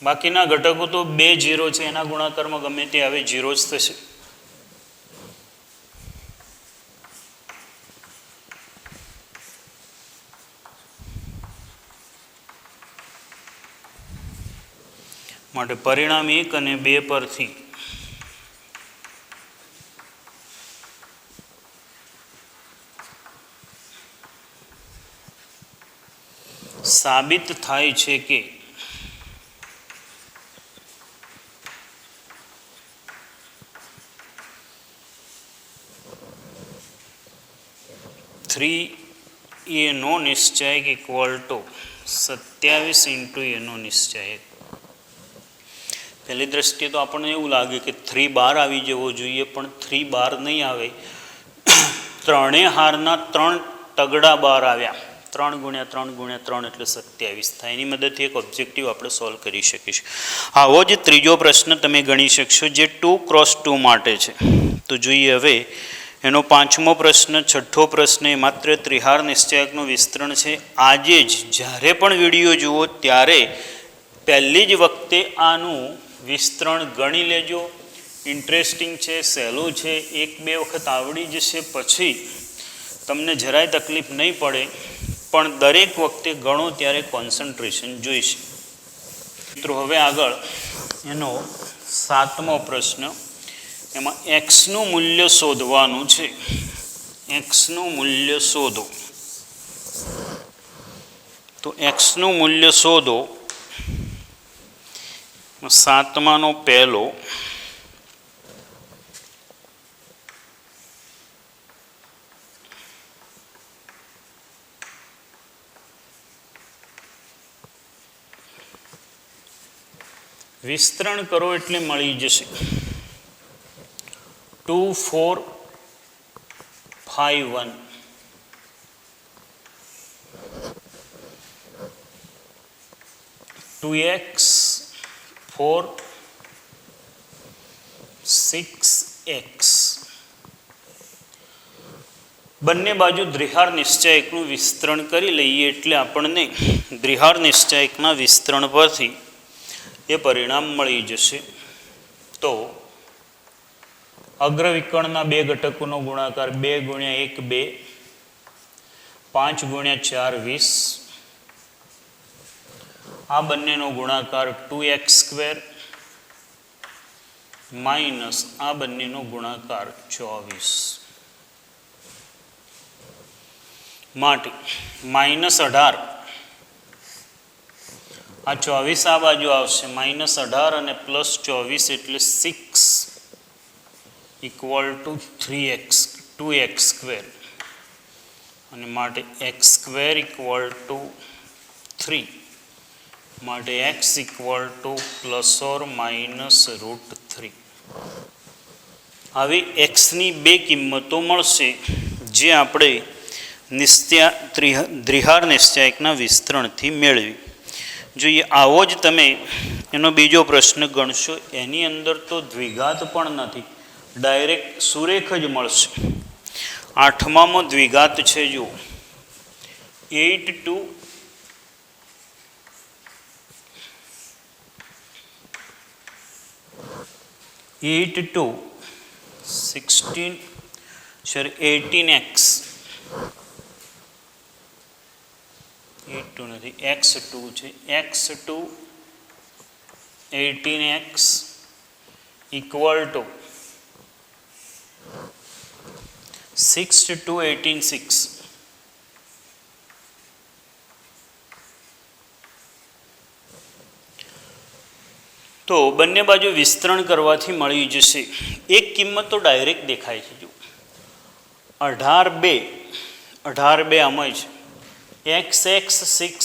Speaker 1: બાકીના ઘટકો તો 2 0 છે, એના ગુણાકારમાં ગમે તે આવે 0 જ થશે. માટે પરિણામ 1 અને 2 પરથી સાબિત થાય છે કે એનો નિશ્ચયક ઇક્વલ ટુ 27 ઇન્ટુ એનો નિશ્ચયક. પહેલી દ્રષ્ટિએ તો આપણને એવું લાગે કે 3 બાર આવી જવો જોઈએ, પણ 3 બાર નહીં આવે. ત્રણેય હારના 3 તગડા બાર આવ્યા. 3 ગુણ્યા 3 ગુણ્યા 3 એટલે 27 થાય. એની મદદથી એક ઓબ્જેક્ટિવ આપણે સોલ્વ કરી શકીશું. આવો જ ત્રીજો પ્રશ્ન તમે ગણી શકશો, જે 2x2 માટે છે. તો જોઈએ હવે એનો પાંચમો પ્રશ્ન. છઠ્ઠો પ્રશ્ન એ માત્ર ત્રિહાર નિશ્ચયકનું વિસ્તરણ છે. આજે જ જ્યારે પણ વિડીયો જુઓ ત્યારે પહેલી જ વખતે આનું વિસ્તરણ ગણી લેજો. ઇન્ટરેસ્ટિંગ છે, સહેલું છે, 1-2 વખત આવડી જશે પછી તમને જરાય તકલીફ નહીં પડે, પણ દરેક વખતે ગણો ત્યારે કોન્સન્ટ્રેશન જોઈશે. મિત્રો હવે આગળ એનો 7મો પ્રશ્ન, એમાં એક્સનું મૂલ્ય શોધવાનું છે. એક્સનું મૂલ્ય શોધો. તો એક્સનું મૂલ્ય શોધો. 7માનો પહેલો, વિસ્તરણ કરો એટલે મળી જશે 2, 4, 5, 1. Two x 4, 6x. બંને બાજુ દ્વિહાર નિશ્ચયકનું વિસ્તરણ કરી લઈએ એટલે આપણને દ્વિહાર નિશ્ચયકના વિસ્તરણ પરથી એ પરિણામ મળી જશે. તો અગ્રવિકર્ણના 2 ઘટકોનો ગુણાકાર 2 × 1 2, 5 × 4 20. આ બંનેનો ગુણાકાર 2x² માઇનસ આ બંનેનો ગુણાકાર 24. માટે -18. આ 24 આ બાજુ આવશે, -18 અને +24 એટલે 6 = 3x, 2x². અને માટે x² = 3. માટે x = ±√3. આવી xની 2 કિંમતો મળશે જે આપણે દ્વિહાર નિશ્ચયકના વિસ્તરણથી મેળવી. જોઈએ આવો જ તમે એનો બીજો પ્રશ્ન ગણશો, એની અંદર તો દ્વિઘાત પણ નથી, ડાયરેક્ટ સુરેખ જ મળશે. 8મામાં દ્વિઘાત છે. જુઓ 8 2 16 18x. 8 નથી, x2 છે. x2 18x = 6 2 18 6. તો બંને બાજુ વિસ્તરણ કરવાથી મળી જશે. એક કિંમત તો ડાયરેક્ટ દેખાય છે. જો 18 2 આમાં છે, x 6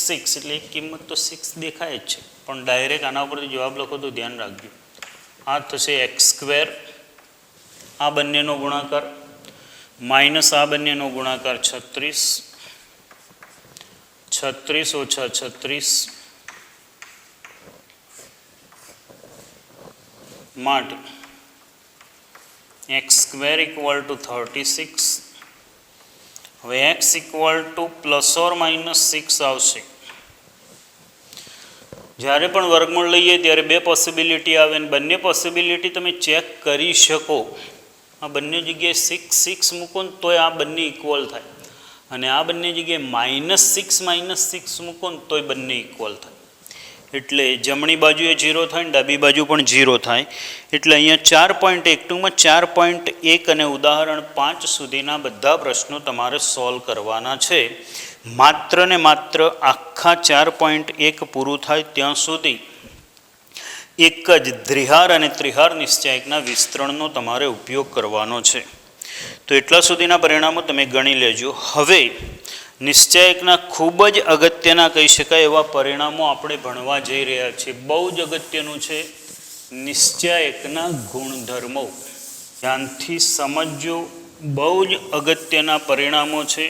Speaker 1: 6 એટલે એક કિંમત તો 6 દેખાય જ છે, પણ ડાયરેક્ટ આના ઉપરથી જવાબ લખો તો ધ્યાન રાખજો. આ થશે x², આ બંનેનો ગુણાકાર માઇનસ આ બંનેનો ગુણાકાર 36, 36 - 36 માટે x² = 36. હવે x = ±6 આવશે. જ્યારે પણ વર્ગમૂળ લઈએ ત્યારે 2 પોસિબિલિટી આવે અને બંને પોસિબિલિટી તમે ચેક કરી શકો. આ બંને જગ્યાએ 6 6 મૂકો ને તોય આ બંને ઇક્વલ થાય, અને આ બંને જગ્યાએ -6 -6 મૂકો ને તોય બંને ઇક્વલ થાય. એટલે જમણી બાજુએ 0 થાય ને ડાબી બાજુ પણ 0 થાય. એટલે અહીંયા 4.12માં 4.1 અને ઉદાહરણ 5 સુધીના બધા પ્રશ્નો તમારે સોલ્વ કરવાના છે. માત્ર ને માત્ર આખા 4.1 પૂરું થાય ત્યાં સુધી એક જ દ્વિહાર અને ત્રિહાર નિશ્ચયકના વિસ્તરણનો તમારે ઉપયોગ કરવાનો છે. તો એટલા સુધીના પરિણામો તમે ગણી લેજો. હવે નિશ્ચયકના ખૂબ જ અગત્યના કહી શકાય એવા પરિણામો આપણે ભણવા જઈ રહ્યા છીએ. બહુ જ અગત્યનું છે નિશ્ચયકના ગુણધર્મો. ધ્યાનથી સમજજો. બહુ જ અગત્યના પરિણામો છે.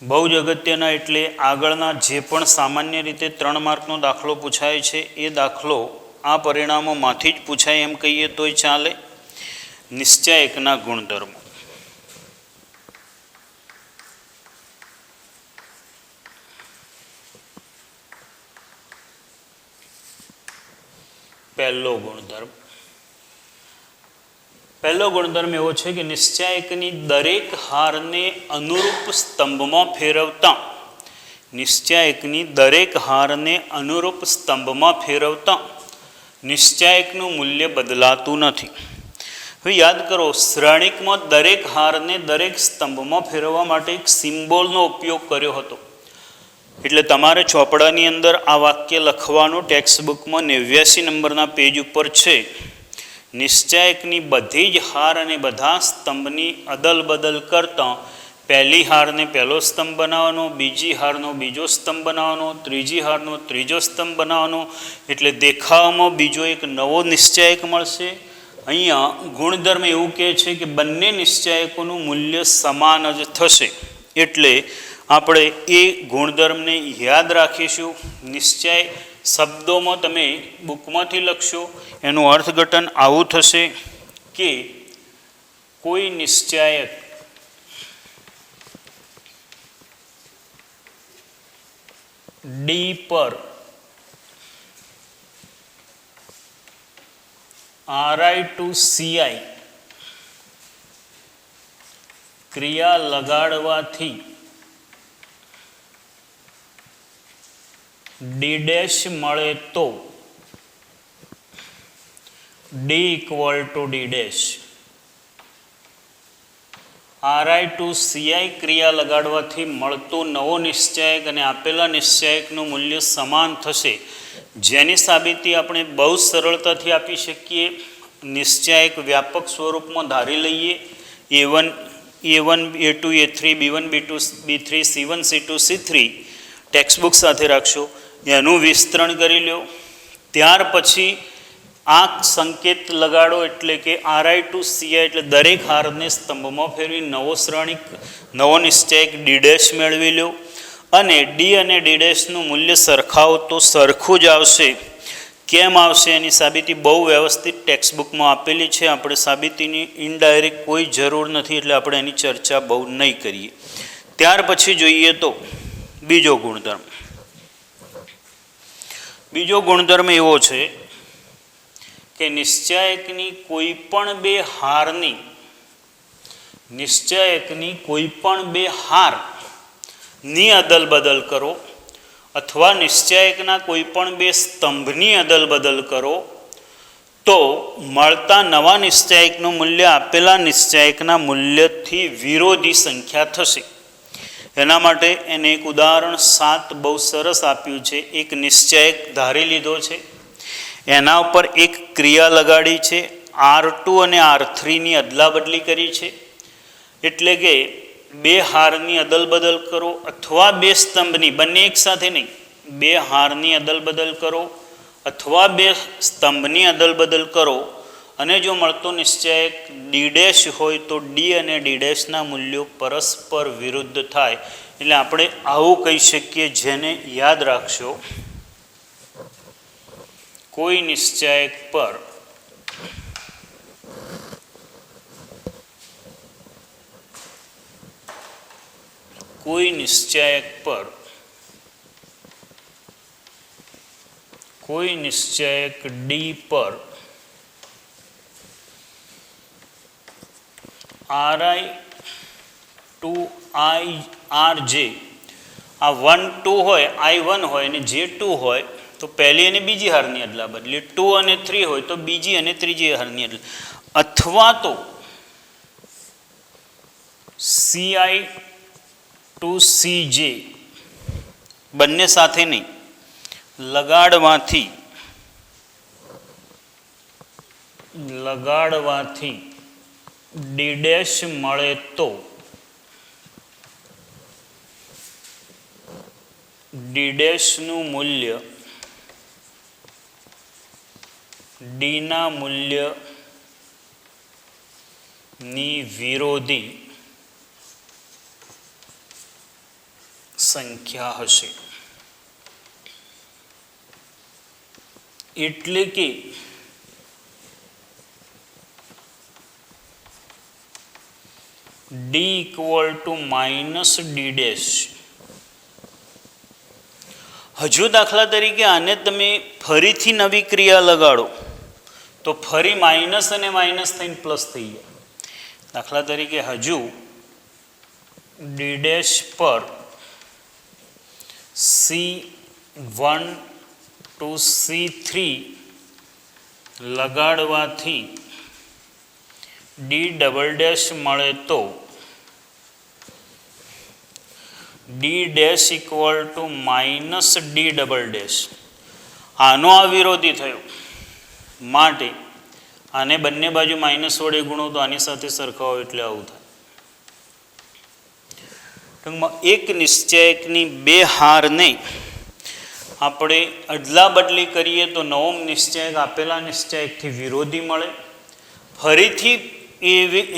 Speaker 1: બહુ જ અગત્યના એટલે આગળના જે પણ સામાન્ય રીતે 3 માર્કનો દાખલો પૂછાય છે એ દાખલો આ પરિણામોમાંથી જ પૂછાય એમ કહીએ તોય ચાલે. નિશ્ચયકના ગુણધર્મો. પહેલો ગુણધર્મ. પહેલો ગુણધર્મ એવો છે કે નિશ્ચાયકની દરેક હારને અનુરૂપ સ્તંભમાં ફેરવતા નિશ્ચાયકની દરેક હારને અનુરૂપ સ્તંભમાં ફેરવતા નિશ્ચાયકનું મૂલ્ય બદલાતું નથી. હવે યાદ કરો, શ્રેણિકમાં દરેક હારને દરેક સ્તંભમાં ફેરવવા માટે એક સિમ્બોલનો ઉપયોગ કર્યો હતો. એટલે તમારે ચોપડાની અંદર આ વાક્ય લખવાનું ટેક્સ્ટબુકમાં 89 નંબરના પેજ ઉપર છે. નિશ્ચાયકની બધી જ હાર અને બધા સ્તંભની અદલ બદલ કરતાં પહેલી હારને પહેલો સ્તંભ બનાવવાનો, બીજી હારનો બીજો સ્તંભ બનાવવાનો, ત્રીજી હારનો ત્રીજો સ્તંભ બનાવવાનો, એટલે દેખાવમાં બીજો એક નવો નિશ્ચાયક મળશે. અહીંયા ગુણધર્મ એવું કહે છે કે બંને નિશ્ચાયકોનું મૂલ્ય સમાન જ થશે. એટલે આપણે એ ગુણધર્મને યાદ રાખીશું. નિશ્ચય શબ્દોમાં તમે બુકમાંથી લખશો, એનું અર્થઘટન આવું થશે કે કોઈ નિશ્ચાયક ડી પર RI to CI ક્રિયા લગાડવાથી ડી ડેશ મળે તો D equal to D dash. RI to CI ક્રિયા લગાડવાથી મળતો નવો નિશ્ચાયક અને આપેલા નિશ્ચાયકનું મૂલ્ય સમાન થશે, જેની સાબિતી આપણે બહુ સરળતાથી આપી શકીએ. નિશ્ચાયક વ્યાપક સ્વરૂપમાં ધારી લઈએ. A1 A2 A3 B1 B2 B3 C1 C2 C3 textbook સાથે રાખશો, એનું વિસ્તરણ કરી લો. ત્યાર પછી આ સંકેત લગાડો, એટલે કે RI to CI, એટલે દરેક હારને સ્તંભમાં ફેરવી નવો શ્રેણિક નવો નિશ્ચાયક ડી ડેશ મેળવી લો. અને ડી અને ડી ડેશનું મૂલ્ય સરખાવો તો સરખું જ આવશે. કેમ આવશે એની સાબિતી બહુ વ્યવસ્થિત ટેક્સ્ટબુકમાં આપેલી છે. આપણે સાબિતીની ઇનડાયરેક્ટ કોઈ જરૂર નથી, એટલે આપણે એની ચર્ચા બહુ નહીં કરીએ. ત્યાર પછી જોઈએ તો બીજો ગુણધર્મ. બીજો ગુણધર્મ એવો છે કે નિશ્ચાયકની કોઈ પણ બે હારની અદલ બદલ કરો અથવા નિશ્ચાયકના કોઈ પણ બે સ્તંભની અદલ બદલ કરો તો મળતા નવા નિશ્ચાયકનું મૂલ્ય આપેલા નિશ્ચાયકના મૂલ્યથી વિરોધી સંખ્યા થશે. એના માટે એને એક ઉદાહરણ 7 બહુ સરસ આપ્યું છે. એક નિશ્ચાયક ધારી લીધો છે, એના ઉપર એક ક્રિયા લગાડી છે, R2 અને R3ની અદલા બદલી કરી છે. એટલે કે બે હારની અદલ બદલ કરો અથવા બે સ્તંભની, બંને એક સાથે નહીં, બે હારની અદલ બદલ કરો અથવા બે સ્તંભની અદલ બદલ કરો, અને જો મળતો નિશ્ચાયક ડી ડેશ હોય તો ડી અને ડી ડેશના મૂલ્યો પરસ્પર વિરુદ્ધ થાય. એટલે આપણે આવું કહી શકીએ, જેને યાદ રાખશો, કોઈ નિશ્ચાયક પર કોઈ નિશ્ચાયક ડી પર RI to RJ આ 1 2 હોય, I1 હોય અને J2 હોય તો પહેલી અને બીજી હારની અદલા બદલી, 2 અને 3 હોય તો બીજી અને ત્રીજી હારની અદલા, અથવા તો CI to CJ બંને સાથે નહીં, લગાડવાથી ડી ડેશ મળે તો ડી ડેશનું મૂલ્ય ડીના મૂલ્યની વિરોધી સંખ્યા હશે. એટલે કે D equal to minus D dash. હજુ દાખલા તરીકે આને તમે ફરીથી નવી ક્રિયા લગાડો તો ફરી માઇનસ અને માઇનસ થઈને પ્લસ થઈ જાય. દાખલા તરીકે હજુ ડી ડેશ પર C1 to C3 લગાડવાથી ડી ડબલ ડેશ મળે તો D dash equal to minus D double dash. આનો આ વિરોધી થયો માટે આને બંને બાજુ માઇનસ વડે ગુણો તો આની સાથે સરખાવો એટલે આવું થાય. ટૂંકમાં એક નિશ્ચયકની બે હારને આપણે અદલા બદલી કરીએ તો નવો નિશ્ચયક આપેલા નિશ્ચયકથી વિરોધી મળે. ફરીથી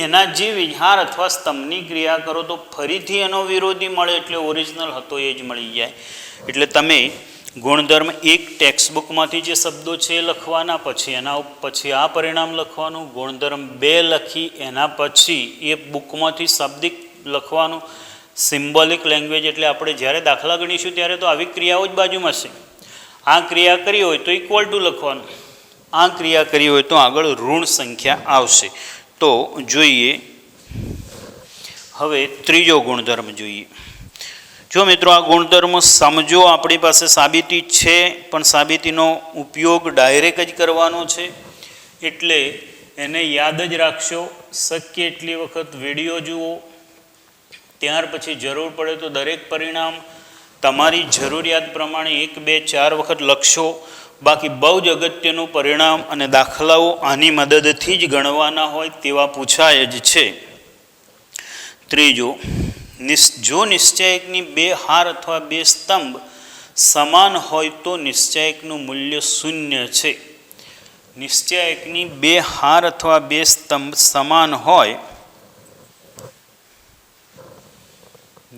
Speaker 1: એના જે વિહાર અથવા સ્તંભની ક્રિયા કરો તો ફરીથી એનો વિરોધી મળે એટલે ઓરિજિનલ હતો એ જ મળી જાય. એટલે તમે ગુણધર્મ એક ટેક્સ્ટબુકમાંથી જે શબ્દો છે એ લખવાના, પછી આ પરિણામ લખવાનું. ગુણધર્મ 2 લખી એના પછી એ બુકમાંથી શાબ્દિક લખવાનું. સિમ્બોલિક લેંગ્વેજ એટલે આપણે જ્યારે દાખલા ગણીશું ત્યારે તો આવી ક્રિયાઓ જ બાજુમાં છે. આ ક્રિયા કરી હોય તો ઇક્વલ ટુ લખવાનું, આ ક્રિયા કરી હોય તો આગળ ઋણ સંખ્યા આવશે. તો જોઈએ હવે ત્રીજો ગુણધર્મ જોઈએ. જો મિત્રો આ ગુણધર્મ સમજો, આપણી પાસે સાબિતી છે પણ સાબિતીનો ઉપયોગ ડાયરેક્ટ જ કરવાનો છે એટલે એને યાદ જ રાખશો. શક્ય એટલી વખત વિડીયો જુઓ, ત્યાર પછી જરૂર પડે તો દરેક પરિણામ તમારી જરૂરિયાત પ્રમાણે 1, 2, 4 વખત લખશો. બાકી બહુ જ અગત્યનું પરિણામ અને દાખલાઓ આની મદદથી જ ગણવાના હોય તેવા પૂછાય જ છે. ત્રીજો, જો નિશ્ચયકની બે હાર અથવા બે સ્તંભ સમાન હોય તો નિશ્ચયકનું મૂલ્ય 0 છે. નિશ્ચયકની બે હાર અથવા બે સ્તંભ સમાન હોય,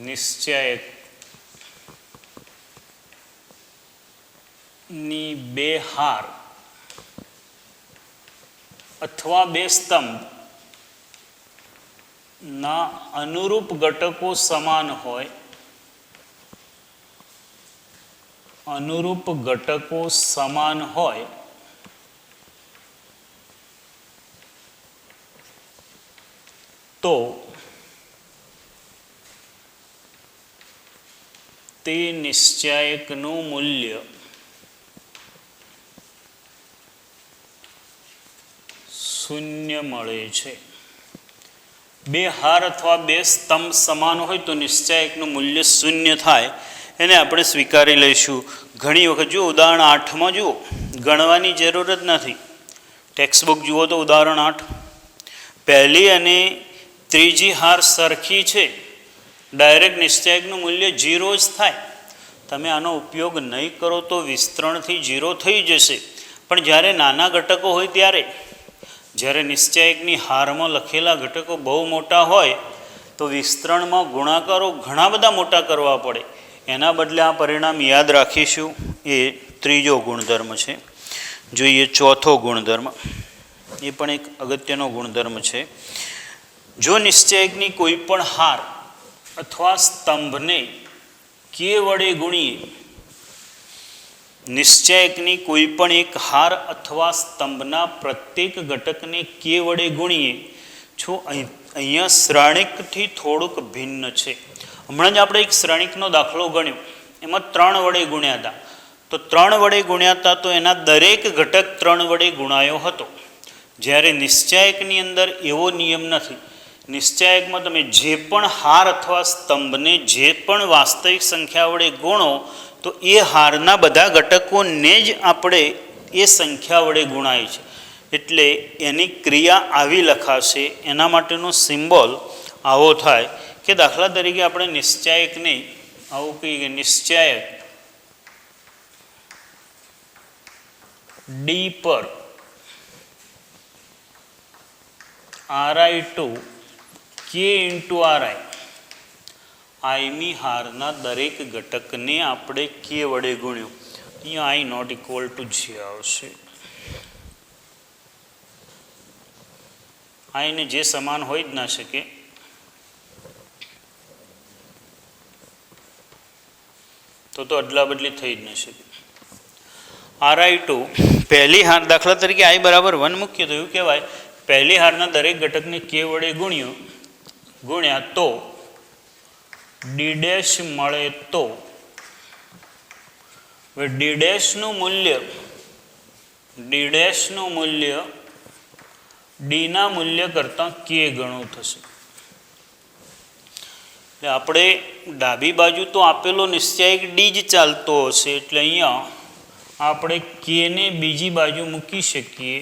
Speaker 1: નિશ્ચયકની બે હાર અથવા બે સ્તંભ ના અનુરૂપ ઘટકો સમાન હોય, તો તે નિશ્ચયકનું મૂલ્ય 0 મળે છે. બે હાર અથવા બે સ્તંભ સમાન હોય તો નિશ્ચયકનું મૂલ્ય 0 થાય, એને આપણે સ્વીકારી લઈશું. ઘણી વખત જુઓ, ઉદાહરણ 8માં જુઓ, ગણવાની જરૂર જ નથી. ટેક્સ્ટબુક જુઓ તો ઉદાહરણ 8, પહેલી અને ત્રીજી હાર સરખી છે, ડાયરેક્ટ નિશ્ચયકનું મૂલ્ય 0 જ થાય. તમે આનો ઉપયોગ નહીં કરો તો વિસ્તરણથી 0 થઈ જશે. પણ જ્યારે નાના ઘટકો હોય ત્યારે, જ્યારે નિશ્ચયકની હારમાં લખેલા ઘટકો બહુ મોટા હોય તો વિસ્તરણમાં ગુણાકારો ઘણા બધા મોટા કરવા પડે. એના બદલે આ પરિણામ યાદ રાખીશું. એ ત્રીજો ગુણધર્મ છે. જોઈએ ચોથો ગુણધર્મ, એ પણ એક અગત્યનો ગુણધર્મ છે. જો નિશ્ચયકની કોઈ પણ હાર અથવા સ્તંભને કે વડે ગુણીએ, નિશ્ચયકની કોઈ પણ એક હાર અથવા સ્તંભના પ્રત્યેક ઘટકને કે વડે ગુણીએ, જો અહીંયા શ્રેણિકથી થોડુંક ભિન્ન છે. હમણાં જ આપણે એક શ્રેણિકનો દાખલો ગણ્યો, એમાં 3 વડે ગુણ્યા હતા. તો 3 વડે ગુણ્યા હતા તો એના દરેક ઘટક 3 વડે ગુણાયો હતો. જ્યારે નિશ્ચયકની અંદર એવો નિયમ નથી. નિશ્ચયકમાં તમે જે પણ હાર અથવા સ્તંભને જે પણ વાસ્તવિક સંખ્યા વડે ગુણો તો એ હારના બધા ઘટકોને જ આપણે એ સંખ્યા વડે ગુણાય છે. એટલે એની ક્રિયા આવી લખાશે. એના માટેનો સિમ્બોલ આવો થાય કે દાખલા તરીકે આપણે નિશ્ચયકને આવું કહીએ કે નિશ્ચયક ડી પર Ri2 k × Ri, આઈમી હારના દરેક ઘટકને આપણે કે વડે ગુણ્યું. અહીંયા I નોટ ઇક્વલ ટુ જે આવશે. આઈને જે સમાન હોય જ ના શકે. તો અદલા બદલી થઈ જ ન શકે. RI2 પહેલી હાર દાખલા તરીકે I બરાબર 1 મૂકીએ તો એવું કહેવાય પહેલી હારના દરેક ઘટકને K વડે ગુણ્યા તો D' મળે તો હવે D' નું મૂલ્ય D ના મૂલ્ય કરતાં K ગણું થશે. એટલે આપણે ડાબી બાજુ તો આપેલો નિશ્ચયાંક D જ ચાલતો હશે એટલે અહીંયા આપણે K ને બીજી બાજુ મૂકી શકીએ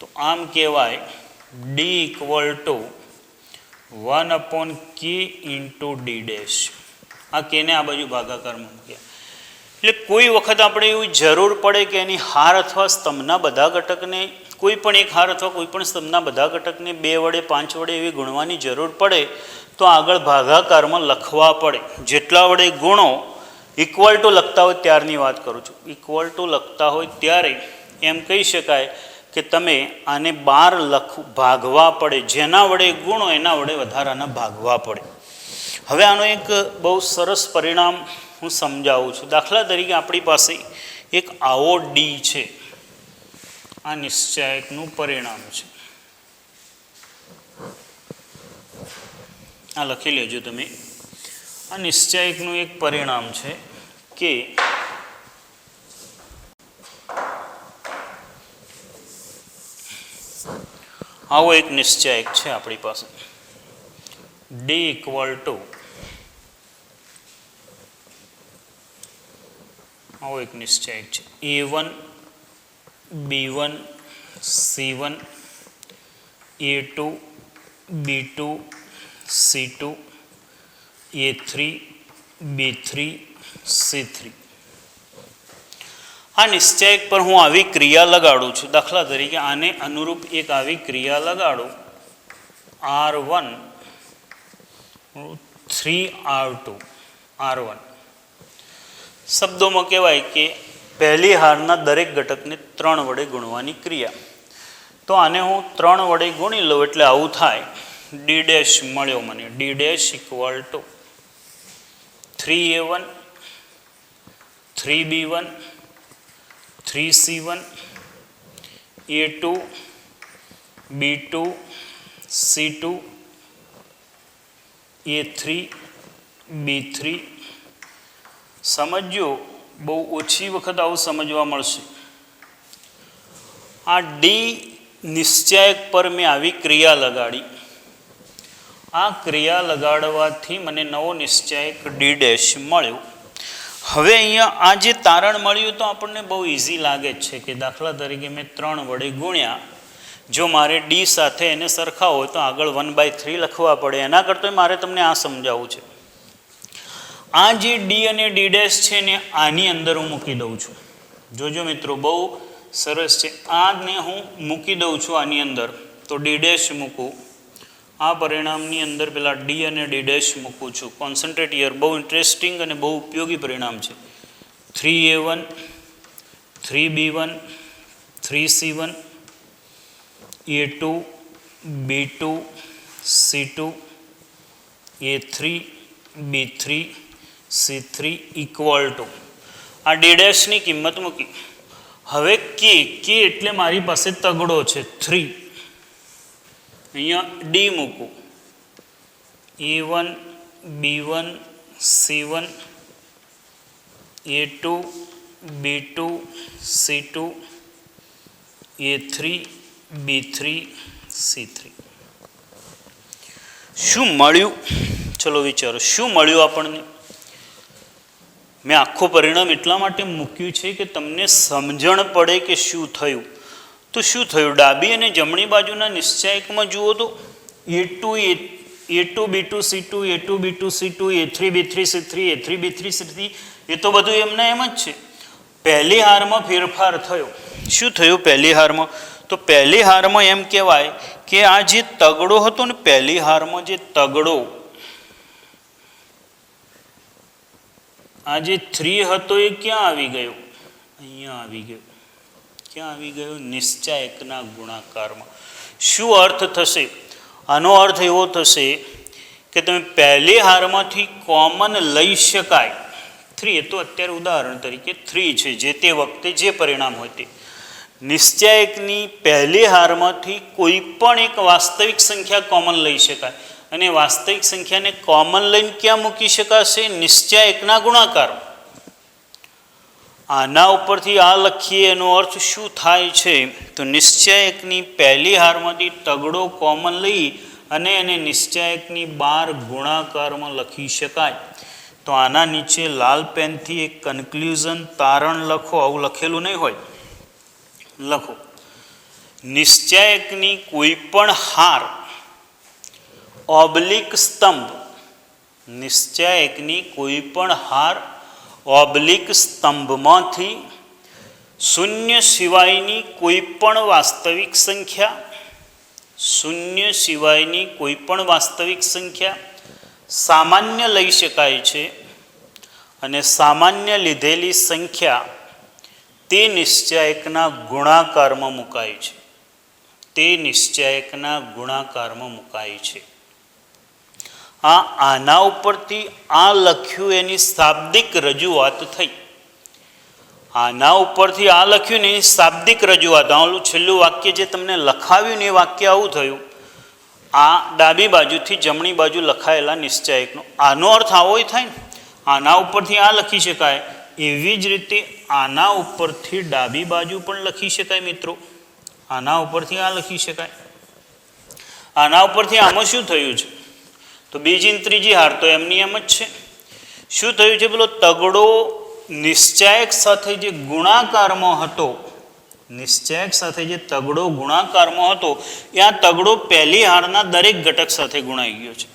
Speaker 1: તો આમ કહેવાય D = 1/K × D'. આ K ને આ બાજુ ભાગાકારમાં મૂક્યા. એટલે કોઈ વખત આપણે એવી જરૂર પડે કે એની હાર અથવા સ્તંભના બધા ઘટકને કોઈ પણ એક હાર અથવા કોઈ પણ સ્તંભના બધા ઘટકને 2 વડે 5 વડે એવી ગુણવાની જરૂર પડે તો આગળ ભાગાકારમાં લખવા પડે. જેટલા વડે ગુણો ઇક્વલ ટુ લખતા હોય ત્યારની વાત કરું છું. ઇક્વલ ટુ લખતા હોય ત્યારે એમ કહી શકાય કે તમે આને 12 ભાગવા પડે. જેના વડે ગુણો એના વડે વધારાના ભાગવા પડે. હવે આનો એક બહુ સરસ પરિણામ હું સમજાવું છું. દાખલા તરીકે આપણી પાસે એક આવો D છે. આ નિશ્ચયાંકનું પરિણામ છે. આ લખી લેજો તમે. આ નિશ્ચયાંકનું એક પરિણામ છે કે આવો એક નિશ્ચયાંક છે આપણી પાસે D = આવો એક નિશ્ચયાંક છે A1 B1 C1 A2 B2 C2 A3 B3 C3. આ નિશ્ચયાંક પર હું આવી ક્રિયા લગાડું છું. દાખલા તરીકે આને અનુરૂપ એક આવી ક્રિયા લગાડું R1 3R2 R1. શબ્દોમાં કહેવાય કે પહેલી હારના દરેક ઘટકને 3 વડે ગુણવાની ક્રિયા. તો આને હું 3 વડે ગુણી લઉં એટલે આવું થાય. D' મળ્યો મને. D' = 3A1 3B1 3C1 A2 B2 C2 A3 B3. સમજો બહુ ઓછી વખત આવું સમજવા મળશે. આ D નિશ્ચયાંક પર મેં આવી ક્રિયા લગાડી. આ ક્રિયા લગાડવાથી મને નવો નિશ્ચયાંક D' મળ્યો. હવે અહીંયા આ જે તારણ મળ્યું તો આપણને બહુ ઇઝી લાગે છે કે દાખલા તરીકે મેં 3 વડે ગુણ્યા. જો મારે D સાથે એને સરખા હોય તો આગળ 1/3 લખવા પડે. એના કરતાં મારે તમને આ સમજાવવું છે. આ જે D અને D' છે ને આની અંદર હું મૂકી દઉં છું. જોજો મિત્રો બહુ સરસ છે. આને હું મૂકી દઉં છું આની અંદર તો D' મૂકું. આ પરિણામની અંદર પેલા D અને D' મૂકું છું. Concentrate here. બહુ ઇન્ટરેસ્ટિંગ અને બહુ ઉપયોગી પરિણામ છે. 3A1 3B1 3C1 A2 B2 C2 A3 B3 C3 = આ D' ની કિંમત મૂકી. હવે K એટલે મારી પાસે તગડો છે 3. અહીંયા D મૂકું. A1 B1 C1 A2 B2 C2 A3 B3 C3. શું મળ્યું? ચલો વિચારો શું મળ્યું આપણને. મેં આખું પરિણામ એટલા માટે મૂક્યું છે કે તમને સમજણ પડે કે શું થયું. તો શું થયું? ડાબી અને જમણી બાજુના નિશ્ચયાંકમાં જુઓ તો A2 B2 C2 A2 B2 C2 A3 B3 C3 A3 B3 C3 એ તો બધું એમના એમ જ છે. પહેલી હારમાં ફેરફાર થયો. શું થયું પહેલી હારમાં? તો પહેલી હારમાં એમ કહેવાય કે આ જે તગડો હતો ને પહેલી હારમાં જે તગડો આ જે 3 હતો એ ક્યાં આવી ગયો? અહીંયા આવી ગયો. ક્યાં આવી ગયો? નિશ્ચયાંકના ગુણાકારમાં. શું અર્થ થશે આનો? અર્થ એવો થશે કે તમે પહેલી હારમાંથી કોમન લઈ શકાય 3 એ તો અત્યારે ઉદાહરણ તરીકે 3 છે, જે તે વખતે જે પરિણામ હોય તે. નિશ્ચયાયકની પહેલી હારમાંથી કોઈ પણ એક વાસ્તવિક સંખ્યા કોમન લઈ શકાય, અને વાસ્તવિક સંખ્યાને કોમન લઈને ક્યાં મૂકી શકાશે? નિશ્ચયાયકના ગુણાકાર. આના ઉપરથી આ લખીએ એનો અર્થ શું થાય છે? તો નિશ્ચયાયકની પહેલી હારમાંથી તગડો કોમન લઈ અને એને નિશ્ચયાયકની 12 ગુણાકારમાં લખી શકાય. તો આના નીચે લાલ પેનથી એક કન્ક્લુઝન તારણ લખો. આવું લખેલું નહીં હોય, લખો. નિશ્ચયાયકની કોઈ પણ હાર ઓબ્લિક સ્તંભ, નિશ્ચયાયકની કોઈ પણ હાર ઓબ્લિક સ્તંભમાંથી શૂન્ય સિવાયની કોઈ પણ વાસ્તવિક સંખ્યા, શૂન્ય સિવાયની કોઈ પણ વાસ્તવિક સંખ્યા સામાન્ય લઈ શકાય છે, અને સામાન્ય લીધેલી સંખ્યા તે નિશ્ચયાયકના ગુણાકારમાં મુકાય છે, તે નિશ્ચયાયકના ગુણાકારમાં મુકાય છે. આના ઉપરથી આ લખ્યું એની શાબ્દિક રજૂઆત થઈ. આના ઉપરથી આ લખ્યું ને એની શાબ્દિક રજૂઆત. આવું છેલ્લું વાક્ય જે તમને લખાવ્યું ને એ વાક્ય આવું થયું. આ ડાબી બાજુથી જમણી બાજુ લખાયેલા નિશ્ચયાયકનો આનો અર્થ આવો થાય ને. આના ઉપરથી આ લખી શકાય, એવી જ રીતે આના ઉપરથી ડાબી બાજુ પણ લખી શકાય મિત્રો. આના ઉપરથી આ લખી શકાય. આના ઉપરથી આમાં શું થયું છે? તો બીજી ને ત્રીજી હાર તો એમની એમ જ છે. શું થયું છે? પેલો તગડો નિશ્ચયાયક સાથે જે ગુણાકારમાં હતો, નિશ્ચયાયક સાથે જે તગડો ગુણાકારમાં હતો, એ આ તગડો પહેલી હારના દરેક ઘટક સાથે ગુણાઈ ગયો છે.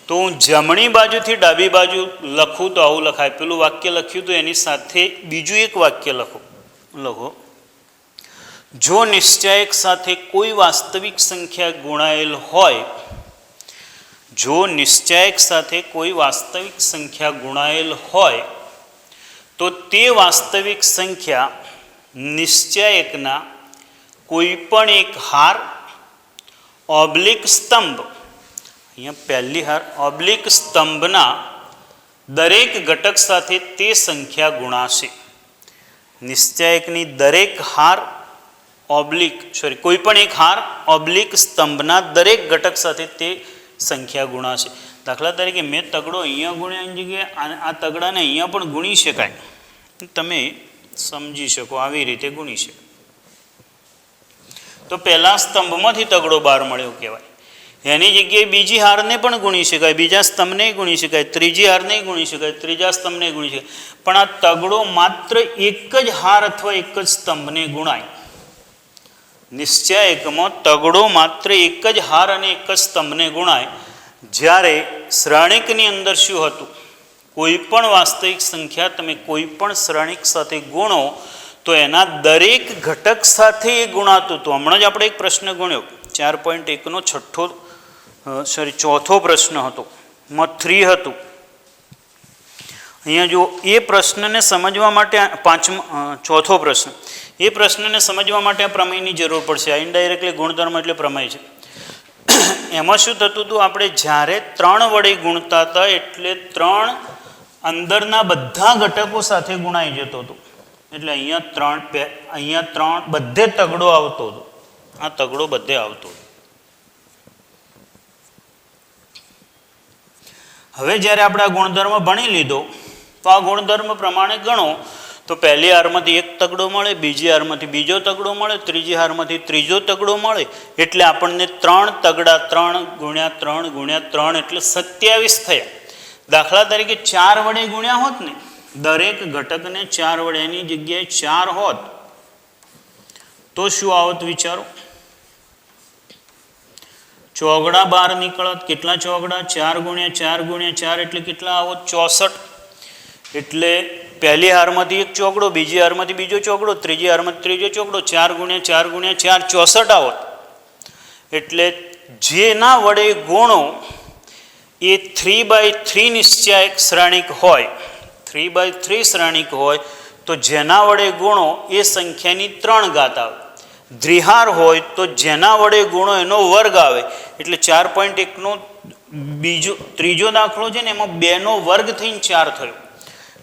Speaker 1: તો હું જમણી બાજુથી ડાબી બાજુ લખું તો આવું લખાય. પેલું વાક્ય લખ્યું તો એની સાથે બીજું એક વાક્ય લખો. જો નિશ્ચયાયક સાથે કોઈ વાસ્તવિક સંખ્યા ગુણાયેલ હોય, જો નિશ્ચયાયક સાથે કોઈ વાસ્તવિક સંખ્યા ગુણાયેલ હોય તો તે વાસ્તવિક સંખ્યા નિશ્ચયાયકના કોઈ પણ એક હાર ઓબ્લિક સ્તંભ, અહીંયા પહેલી હાર ઓબ્લિક સ્તંભના દરેક ઘટક સાથે તે સંખ્યા ગુણાશે. નિશ્ચયાયકની દરેક હાર કોઈ પણ એક હાર ઓબ્લિક સ્તંભના દરેક ઘટક સાથે તે સંખ્યા ગુણાશે. દાખલા તરીકે મેં તગડો અહીંયા ગુણ્યા એની જગ્યાએ આ તગડાને અહીંયા પણ ગુણી શકાય. તમે સમજી શકો આવી રીતે ગુણી શકાય. તો પહેલા સ્તંભમાંથી તગડો 12 મળ્યો કહેવાય. એની જગ્યાએ બીજી હારને પણ ગુણી શકાય, બીજા સ્તંભને ગુણી શકાય, ત્રીજી હારને ગુણી શકાય, ત્રીજા સ્તંભને ગુણી શકાય. પણ આ તગડો માત્ર એક જ હાર અથવા એક જ સ્તંભને ગુણાય. નિશ્ચયાયકમાં તગડો માત્ર એક જ હાર અને એક જ સ્તંભને ગુણાય. જ્યારે શ્રેણિકની અંદર શું હતું? કોઈ પણ વાસ્તવિક સંખ્યા તમે કોઈ પણ શ્રેણિક સાથે ગુણો તો એના દરેક ઘટક સાથે એ ગુણાતું હતું. હમણાં જ આપણે એક પ્રશ્ન ગુણ્યો 4.1નો ચોથો પ્રશ્ન હતો, માં 3 હતું. અહીંયા જો એ પ્રશ્નને સમજવા માટે ચોથો પ્રશ્ન, એ પ્રશ્નને સમજવા માટે આ પ્રમેયની જરૂર પડશે. આ ઇનડાયરેક્ટલી ગુણધર્મ એટલે પ્રમેય છે. એમાં શું થતું હતું? આપણે જ્યારે 3 વડે ગુણતા હતા એટલે 3 અંદરના બધા ઘટકો સાથે ગુણાઈ જતો હતો. એટલે અહીંયા 3 બધે તગડો આવતો હતો. આ તગડો બધે આવતો હતો. હવે જ્યારે આપણે આ ગુણધર્મ ભણી લીધો તો આ ગુણધર્મ પ્રમાણે ગણો તો પહેલી હારમાંથી એક તગડો મળે, બીજી હારમાંથી બીજો તગડો મળે, ત્રીજી હારમાંથી ત્રીજો તગડો મળે. એટલે આપણને 3 તગડા 3 ગુણ્યા 3 ગુણ્યા 3 એટલે 27 થયા. દાખલા તરીકે 4 વડે ગુણ્યા હોત ને, દરેક ઘટકને 4 વડે એની જગ્યાએ 4 હોત તો શું આવત વિચારો? ચોગડા 12 નીકળત. કેટલા ચોગડા? 4 ગુણ્યા 4 ગુણ્યા 4 એટલે કેટલા આવત? 64. એટલે પહેલી હારમાંથી એક ચોગડો, બીજી હારમાંથી બીજો ચોગડો, ત્રીજી હારમાંથી ત્રીજો ચોગડો, 4 ગુણ્યા 4 ગુણ્યા 4 64 આવત. એટલે જેના વડે ગુણો એ 3/3 નિશ્ચયાયક શ્રેણિક હોય, 3/3 શ્રેણિક હોય તો જેના વડે ગુણો એ સંખ્યાની 3 ઘાત આવે. દ્વિહાર હોય તો જેના વડે ગુણો એનો વર્ગ આવે. એટલે 4.1નો ત્રીજો દાખલો છે ને, એમાં 2નો વર્ગ થઈને 4 થયો.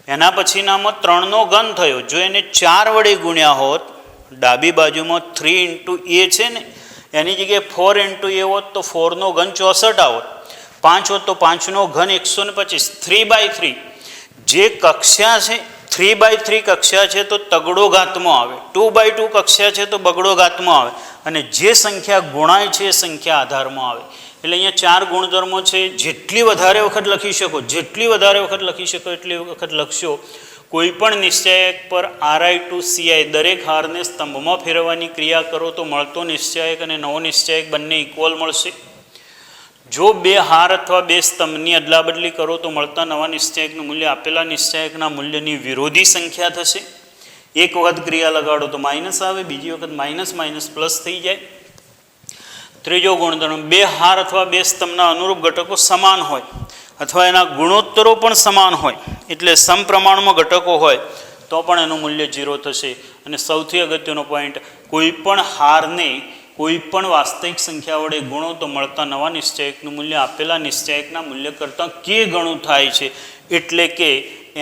Speaker 1: એના પછીનામાં 3નો ઘન થયો. જો એને 4 વડે ગુણ્યા હોત, ડાબી બાજુમાં 3 ઇન્ટુ એ છે ને, એની જગ્યાએ 4 ઇન્ટુ એ હોત તો 4નો ઘન 64 આવત. 5 હોત તો 5નો ઘન 125. 3/3 જે કક્ષા છે, 3/3 કક્ષા છે તો તગડો ઘાતમાં આવે. 2/2 કક્ષા છે તો બગડો ઘાતમાં આવે. અને જે સંખ્યા ગુણાય છે એ સંખ્યા આધારમાં આવે. એટલે અહીંયા 4 ગુણધર્મો છે. જેટલી વધારે વખત લખી શકો, જેટલી વધારે વખત લખી શકો એટલી વખત લખશો. કોઈ પણ નિશ્ચાયક પર RI to CI દરેક હારને સ્તંભમાં ફેરવવાની ક્રિયા કરો તો મળતો નિશ્ચાયક અને નવો નિશ્ચાયક બંને ઇક્વલ મળશે. જો 2 હાર અથવા 2 સ્તંભની અદલાબદલી કરો તો મળતા નવા નિશ્ચાયકનું મૂલ્ય આપેલા નિશ્ચાયકના મૂલ્યની વિરોધી સંખ્યા થશે. એક વખત ક્રિયા લગાડો તો માઇનસ આવે, બીજી વખત માઇનસ માઇનસ પ્લસ થઈ જાય. ત્રીજો ગુણધર્મ, 2 હાર અથવા 2 સ્તંભના અનુરૂપ ઘટકો સમાન હોય અથવા એના ગુણોત્તરો પણ સમાન હોય, એટલે સમપ્રમાણમાં ઘટકો હોય તો પણ એનું મૂલ્ય 0 થશે. અને સૌથી અગત્યનો પોઈન્ટ, કોઈ પણ હારને કોઈ પણ વાસ્તવિક સંખ્યા વડે ગુણો તો મળતા નવા નિશ્ચાયકનું મૂલ્ય આપેલા નિશ્ચાયકના મૂલ્ય કરતાં કે ગણું થાય છે. એટલે કે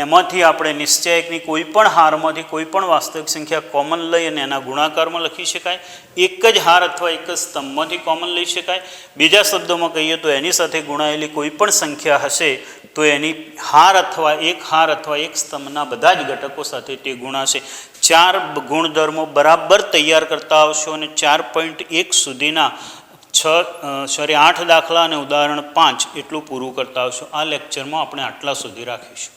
Speaker 1: એમાંથી આપણે નિશ્ચાયકની કોઈ પણ હારમાંથી કોઈ પણ વાસ્તવિક સંખ્યા કોમન લઈ અને એના ગુણાકારમાં લખી શકાય. એક જ હાર અથવા એક જ સ્તંભમાંથી કોમન લઈ શકાય. બીજા શબ્દોમાં કહીએ તો એની સાથે ગુણાયેલી કોઈ પણ સંખ્યા હશે તો એની હાર અથવા એક સ્તંભના બધા જ ઘટકો સાથે તે ગુણાશે. 4 ગુણધર્મો બરાબર તૈયાર કરતા આવશો અને 4.1 સુધીના 8 દાખલા અને ઉદાહરણ 5 એટલું પૂરું કરતા આવશો. આ લેક્ચરમાં આપણે આટલા સુધી રાખીશું.